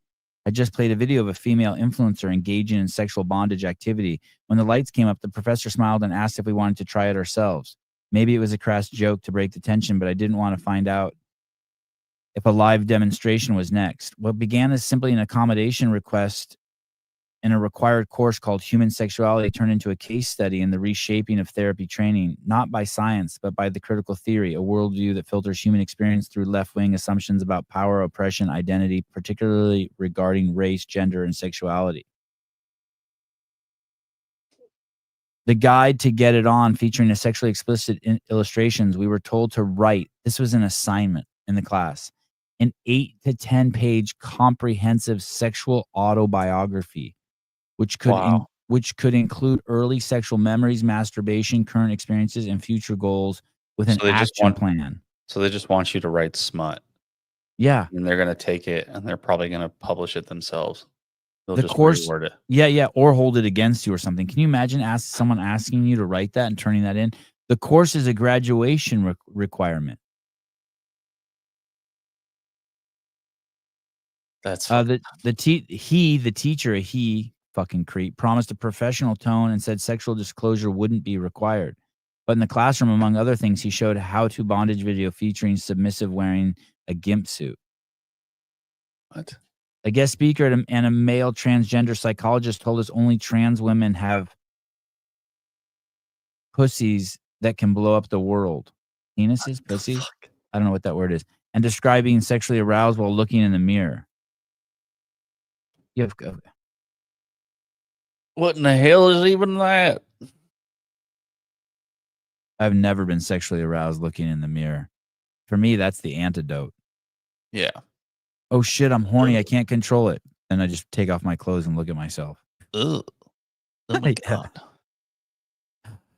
had just played a video of a female influencer engaging in sexual bondage activity. When the lights came up, the professor smiled and asked if we wanted to try it ourselves. Maybe it was a crass joke to break the tension, but I didn't want to find out if a live demonstration was next. What began as simply an accommodation request in a required course called Human Sexuality turned into a case study in the reshaping of therapy training, not by science, but by the critical theory, a worldview that filters human experience through left-wing assumptions about power, oppression, identity, particularly regarding race, gender, and sexuality. The guide to Get It On, featuring a sexually explicit illustrations, we were told to write, this was an assignment in the class, an 8 to 10 page comprehensive sexual autobiography, which could include early sexual memories, masturbation, current experiences, and future goals with an action plan. So they just want you to write smut. Yeah. And they're going to take it and they're probably going to publish it themselves. They'll The just course, reword it. yeah, or hold it against you or something. Can you imagine someone asking you to write that and turning that in? The course is a graduation requirement. That's the teacher, fucking creep, promised a professional tone and said sexual disclosure wouldn't be required. But in the classroom, among other things, he showed a how-to bondage video featuring submissive wearing a gimp suit. What? A guest speaker and a male transgender psychologist told us only trans women have pussies that can blow up the world. Penises, pussies. I don't know what that word is. And describe being sexually aroused while looking in the mirror. You have What in the hell is even that? I've never been sexually aroused looking in the mirror. For me, that's the antidote. Yeah. Oh shit, I'm horny. I can't control it. And I just take off my clothes and look at myself. Ugh. Oh my Yeah. god.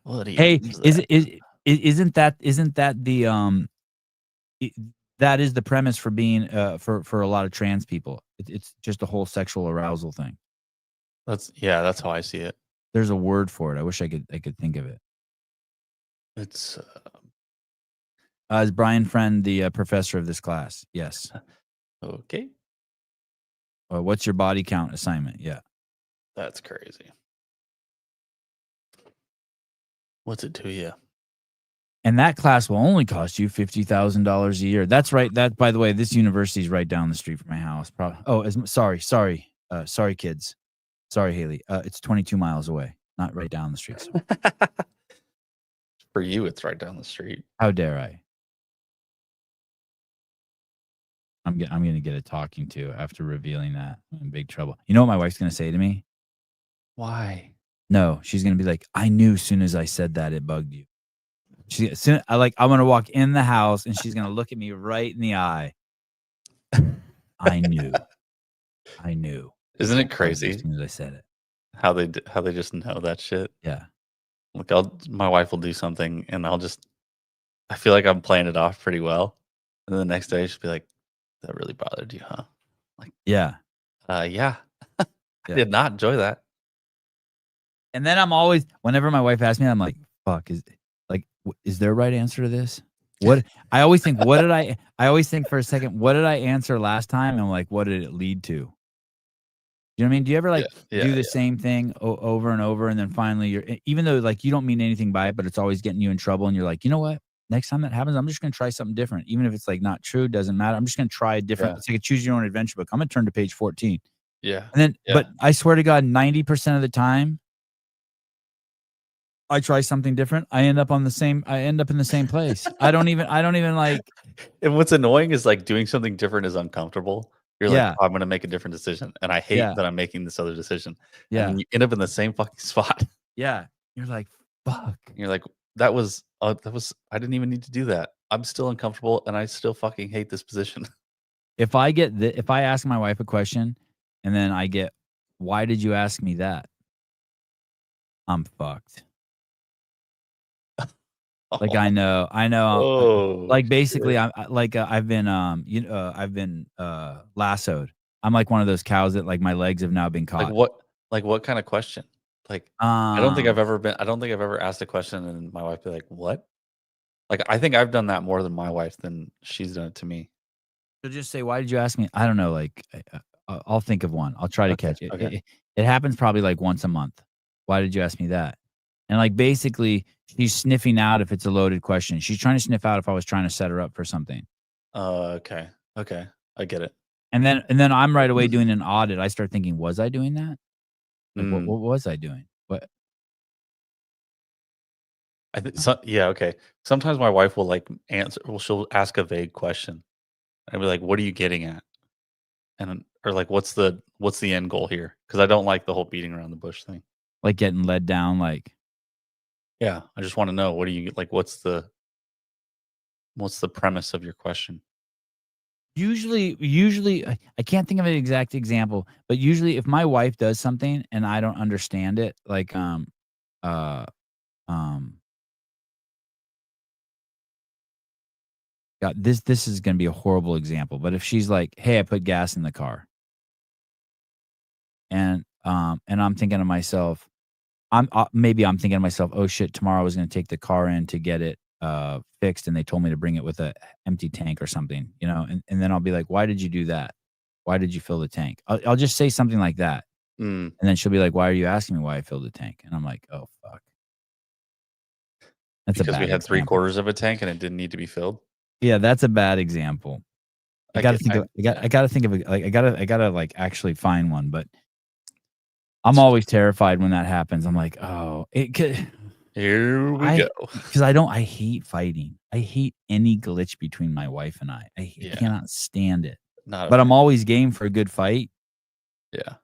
What do you Hey, use that? isn't that the that is the premise for being for a lot of trans people. It's just a whole sexual arousal thing. That's how I see it. There's a word for it. I wish I could think of it. It's Is Brian Friend the professor of this class? Yes. okay. What's your body count assignment? Yeah. That's crazy. What's it to you? And that class will only cost you $50,000 a year. That's right. That, by the way, this university is right down the street from my house. Sorry, kids. Sorry, Haley. It's 22 miles away, not right down the street. For you, it's right down the street. How dare I? I'm gonna get a talking to after revealing that. I'm in big trouble. You know what my wife's gonna say to me? Why? No, she's gonna be like, I knew as soon as I said that it bugged you. I'm gonna walk in the house and she's gonna look at me right in the eye. I knew. Isn't it crazy? As soon as I said it, how they just know that shit. Yeah. Like my wife will do something and I feel like I'm playing it off pretty well, and then the next day she'll be like, "That really bothered you, huh?" Like, yeah. Yeah. I did not enjoy that. And then I'm always, whenever my wife asks me, I'm like, "Fuck, is there a right answer to this?" What I always think, I always think for a second, what did I answer last time? And I'm like, what did it lead to? You know what I mean? Do you ever do the same thing over and over, and then finally even though like you don't mean anything by it, but it's always getting you in trouble, and you're like, you know what? Next time that happens, I'm just gonna try something different, even if it's like not true, doesn't matter. I'm just gonna try a different. It's like a choose your own adventure book. I'm gonna turn to page 14. Yeah. And then, but I swear to God, 90% of the time, I try something different. I end up in the same place. I don't even like. And what's annoying is like doing something different is uncomfortable. You're like, I'm going to make a different decision, and I hate that I'm making this other decision. Yeah. And then you end up in the same fucking spot. Yeah. You're like, fuck. And you're like, that was I didn't even need to do that. I'm still uncomfortable, and I still fucking hate this position. If I ask my wife a question, and then I get, why did you ask me that? I'm fucked. Like I know. Oh, like basically, I've been lassoed. I'm like one of those cows that like my legs have now been caught. Like what kind of question? Like I don't think I've ever asked a question and my wife be like, "What?" Like I think I've done that more than my wife than she's done it to me. So just say, why did you ask me? I don't know. Like I'll think of one. I'll try to catch it. Okay. It happens probably like once a month. Why did you ask me that? And like basically, she's sniffing out if it's a loaded question. She's trying to sniff out if I was trying to set her up for something. Okay. I get it. And then I'm right away doing an audit. I start thinking, was I doing that? Like, what was I doing? What? I think so. Yeah. Okay. Sometimes my wife will like answer. Well, she'll ask a vague question. I'd be like, "What are you getting at?" And or like, "What's the end goal here?" Because I don't like the whole beating around the bush thing. Like getting led down. Like, yeah, I just want to know, what do you like? What's the premise of your question? Usually, I can't think of an exact example, but usually, if my wife does something and I don't understand it, like God, this is going to be a horrible example, but if she's like, "Hey, I put gas in the car," and I'm thinking to myself, I'm thinking to myself, "Oh shit, tomorrow I was going to take the car in to get it fixed, and they told me to bring it with a empty tank or something," you know, and then I'll be like, "Why did you do that? Why did you fill the tank?" I'll just say something like that, and then she'll be like, "Why are you asking me why I filled the tank?" And I'm like, "Oh fuck." That's because we had 3/4 of a tank and it didn't need to be filled. Yeah, that's a bad example. I gotta think of I gotta like actually find one, but I'm always terrified when that happens. I'm like, oh, it could. Here we go. Because I hate fighting. I hate any glitch between my wife and I. I cannot stand it. But I'm always game for a good fight. Yeah.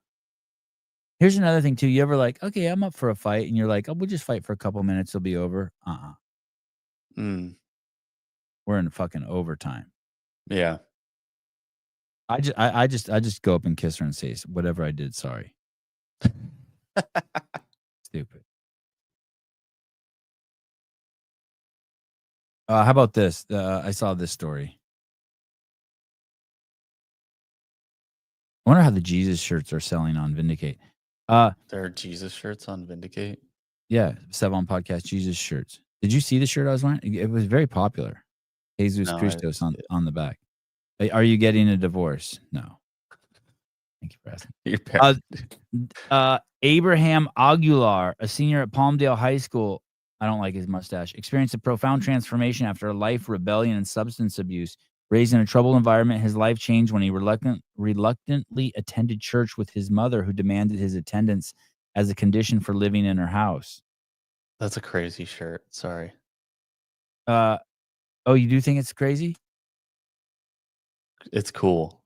Here's another thing too. You ever like, okay, I'm up for a fight, and you're like, oh, we'll just fight for a couple minutes. It'll be over. We're in fucking overtime. Yeah. I just go up and kiss her and say, whatever I did, sorry. Stupid. How about this? I saw this story. I wonder how the Jesus shirts are selling on Vindicate. There are Jesus shirts on Vindicate. Yeah, Sevon Podcast Jesus shirts. Did you see the shirt I was wearing? It was very popular. Jesus No, I Christos didn't see on the back. Are you getting a divorce? No. Thank you for asking. Your parents. Abraham Aguilar, a senior at Palmdale High School, I don't like his mustache, experienced a profound transformation after a life rebellion and substance abuse. Raised in a troubled environment, his life changed when he reluctantly attended church with his mother, who demanded his attendance as a condition for living in her house. That's a crazy shirt. Sorry. Oh, you do think it's crazy? It's cool.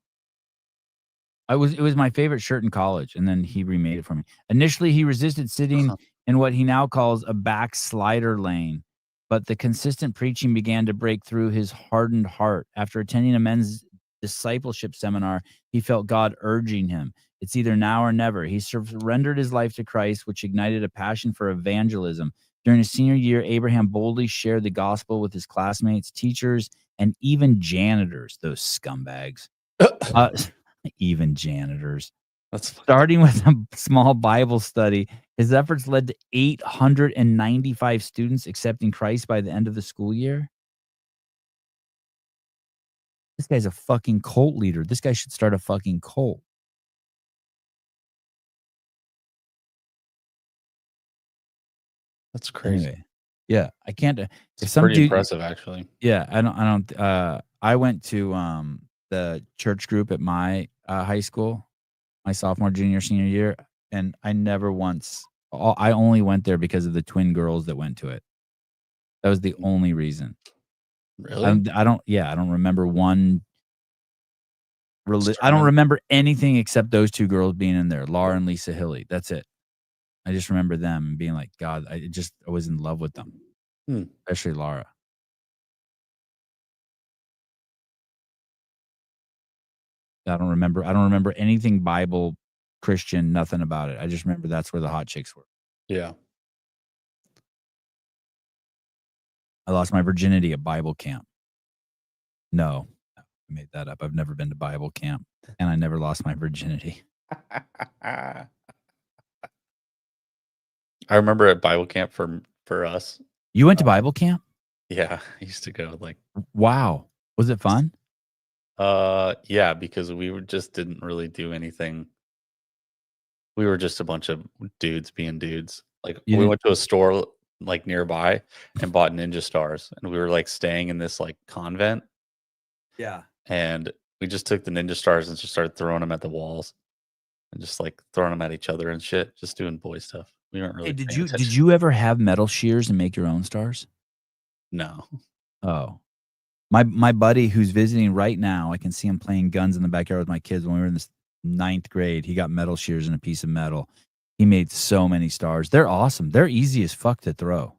It was my favorite shirt in college, and then he remade it for me. Initially, he resisted sitting in what he now calls a backslider lane, but the consistent preaching began to break through his hardened heart. After attending a men's discipleship seminar, he felt God urging him. It's either now or never. He surrendered his life to Christ, which ignited a passion for evangelism. During his senior year, Abraham boldly shared the gospel with his classmates, teachers, and even janitors, those scumbags. Even janitors. Starting with a small Bible study, his efforts led to 895 students accepting Christ by the end of the school year. This guy's a fucking cult leader. This guy should start a fucking cult. That's crazy. Anyway, yeah, I can't. It's pretty impressive, actually. Yeah, I went to the church group at my high school, my sophomore, junior, senior year, and I never once. I only went there because of the twin girls that went to it. That was the only reason. Really? I don't remember one. I don't remember anything except those two girls being in there, Laura and Lisa Hilly. That's it. I just remember them being like, God, I was in love with them, especially Laura. I don't remember anything Bible, Christian, nothing about it. I just remember that's where the hot chicks were. Yeah. I lost my virginity at Bible camp. No, I made that up. I've never been to Bible camp, and I never lost my virginity. I remember at Bible camp for us. You went to Bible camp? Yeah, I used to go. Like, wow, was it fun? Yeah, because we just didn't really do anything. We were just a bunch of dudes being dudes. Like, we went to a store like nearby and bought Ninja Stars, and we were like staying in this like convent. Yeah, and we just took the Ninja Stars and just started throwing them at the walls, and just like throwing them at each other and shit, just doing boy stuff. We weren't really. Hey, did you ever have metal shears and make your own stars? No. Oh, my buddy who's visiting right now, I can see him playing guns in the backyard with my kids when we were in the 9th grade. He got metal shears and a piece of metal. He made so many stars. They're awesome. They're easy as fuck to throw.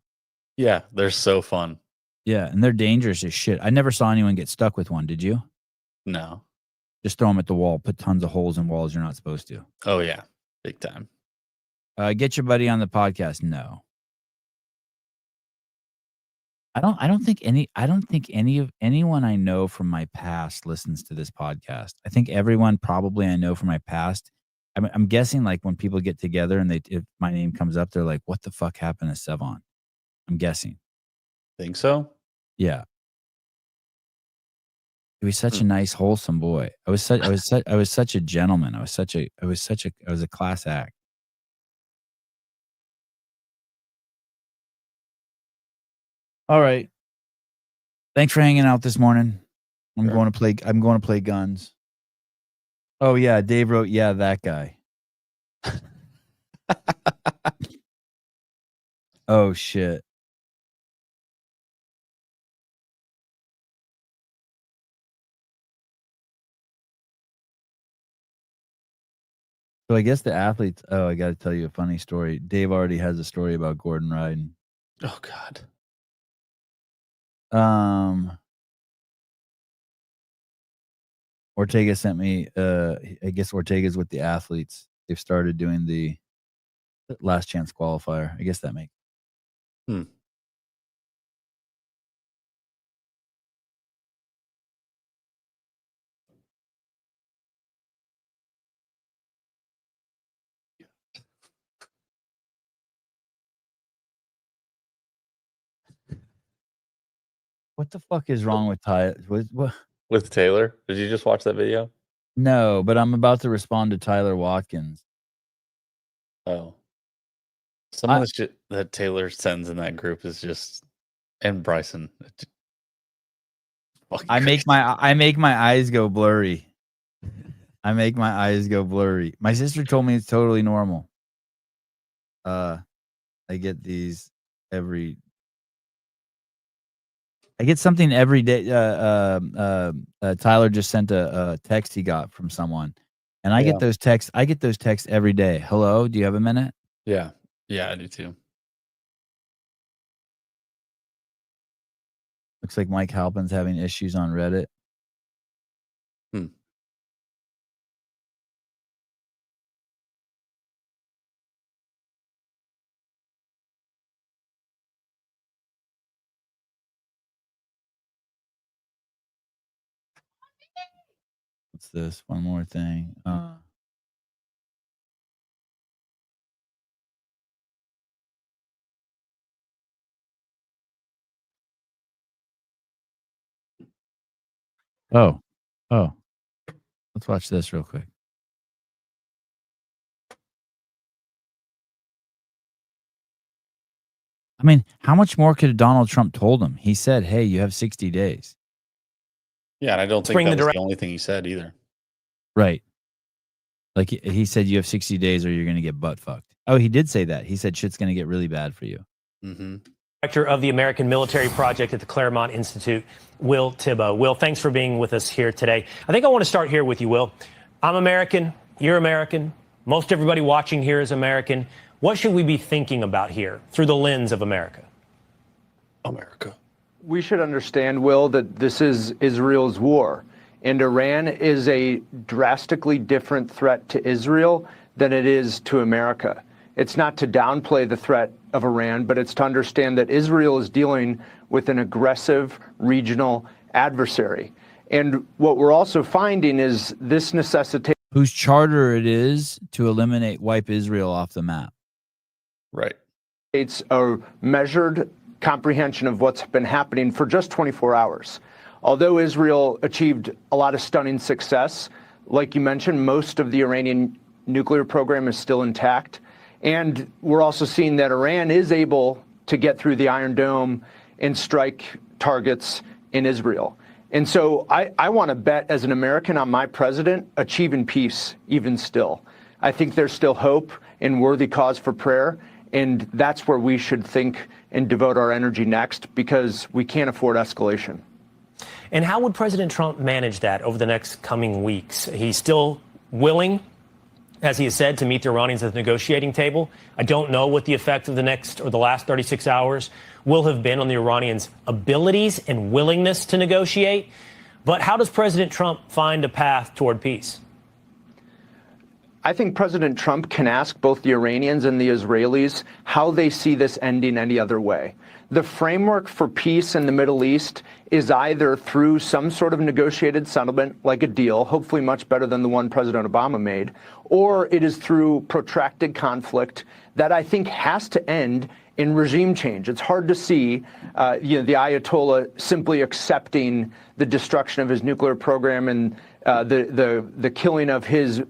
Yeah, they're so fun. Yeah, and they're dangerous as shit. I never saw anyone get stuck with one. Did you? No. Just throw them at the wall. Put tons of holes in walls you're not supposed to. Oh yeah, big time. Get your buddy on the podcast. No. I don't think anyone I know from my past listens to this podcast. I think everyone probably I know from my past. I'm guessing like when people get together and if my name comes up, they're like, "What the fuck happened to Sevon?" I'm guessing. Think so? Yeah. He was such a nice, wholesome boy. I was such a gentleman. I was a class act. All right. Thanks for hanging out this morning. I'm going to play guns. Oh yeah, Dave wrote, yeah, that guy. Oh shit. So I guess the athletes. Oh, I got to tell you a funny story. Dave already has a story about Gordon Ryan. Oh God. Ortega sent me. I guess Ortega's with the athletes. They've started doing the last chance qualifier. I guess that makes. Hmm. What the fuck is wrong with Ty? What? With Taylor? Did you just watch that video? No, but I'm about to respond to Tyler Watkins. Oh. Some of the shit that Taylor sends in that group is just, and Bryson. I make my eyes go blurry. I make my eyes go blurry. My sister told me it's totally normal. I get these every. I get something every day. Tyler just sent a text he got from someone, and I get those texts. I get those texts every day. Hello, do you have a minute? Yeah. Yeah, I do too. Looks like Mike Halpin's having issues on Reddit. What's this? One more thing. Oh. Let's watch this real quick. I mean, how much more could Donald Trump told him? He said, "Hey, you have 60 days." Yeah, and I don't think that was the only thing he said either. Right. Like he said, you have 60 days or you're going to get butt fucked. Oh, he did say that. He said shit's going to get really bad for you. Mm-hmm. Director of the American Military Project at the Claremont Institute, Will Thibault. Will, thanks for being with us here today. I think I want to start here with you, Will. I'm American. You're American. Most everybody watching here is American. What should we be thinking about here through the lens of America? America. We should understand, Will, that this is Israel's war, and Iran is a drastically different threat to Israel than it is to America. It's not to downplay the threat of Iran, but it's to understand that Israel is dealing with an aggressive regional adversary. And what we're also finding is this necessitates whose charter it is to wipe Israel off the map. Right. It's a measured comprehension of what's been happening for just 24 hours. Although Israel achieved a lot of stunning success, like you mentioned, most of the Iranian nuclear program is still intact. And we're also seeing that Iran is able to get through the Iron Dome and strike targets in Israel. And so I want to bet as an American on my president achieving peace even still. I think there's still hope and worthy cause for prayer. And that's where we should think and devote our energy next, because we can't afford escalation. And how would President Trump manage that over the next coming weeks? He's still willing, as he has said, to meet the Iranians at the negotiating table. I don't know what the effect of the last 36 hours will have been on the Iranians' abilities and willingness to negotiate. But how does President Trump find a path toward peace? I think President Trump can ask both the Iranians and the Israelis how they see this ending any other way. The framework for peace in the Middle East is either through some sort of negotiated settlement, like a deal, hopefully much better than the one President Obama made, or it is through protracted conflict that I think has to end in regime change. It's hard to see the Ayatollah simply accepting the destruction of his nuclear program and the killing of his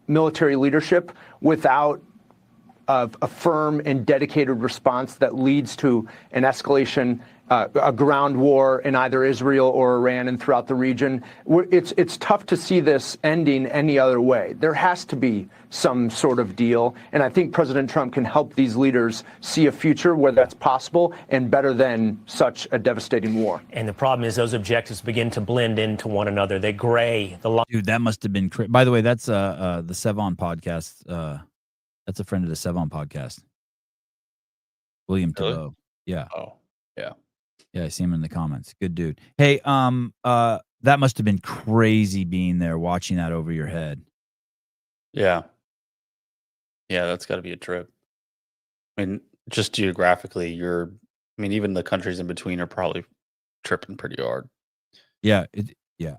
military leadership without a firm and dedicated response that leads to an escalation, a ground war in either Israel or Iran and throughout the region. It's tough to see this ending any other way. There has to be some sort of deal, and I think President Trump can help these leaders see a future where that's possible and better than such a devastating war. And the problem is those objectives begin to blend into one another. They gray the line. Dude, that must have been by the way, that's the Sevon podcast. That's a friend of the Sevon podcast. William Really? Thibault. Yeah. Oh, yeah. Yeah, I see him in the comments. Good dude. Hey, that must have been crazy being there watching that over your head. Yeah. Yeah, that's got to be a trip. I mean, just geographically, even the countries in between are probably tripping pretty hard. Yeah, It's yeah,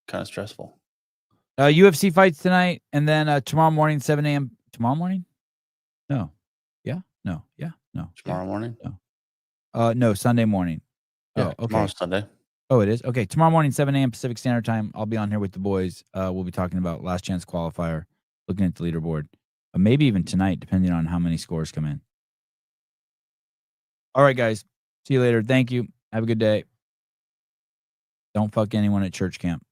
kind of stressful. UFC fights tonight, and then tomorrow morning, 7 a.m. Tomorrow morning? No. Yeah? No. Yeah? No. Tomorrow morning? No. No, Sunday morning. Yeah, okay. tomorrow's Sunday. Oh, it is? Okay. Tomorrow morning, 7 a.m. Pacific Standard Time. I'll be on here with the boys. We'll be talking about last chance qualifier, looking at the leaderboard. Maybe even tonight, depending on how many scores come in. All right, guys. See you later. Thank you. Have a good day. Don't fuck anyone at church camp.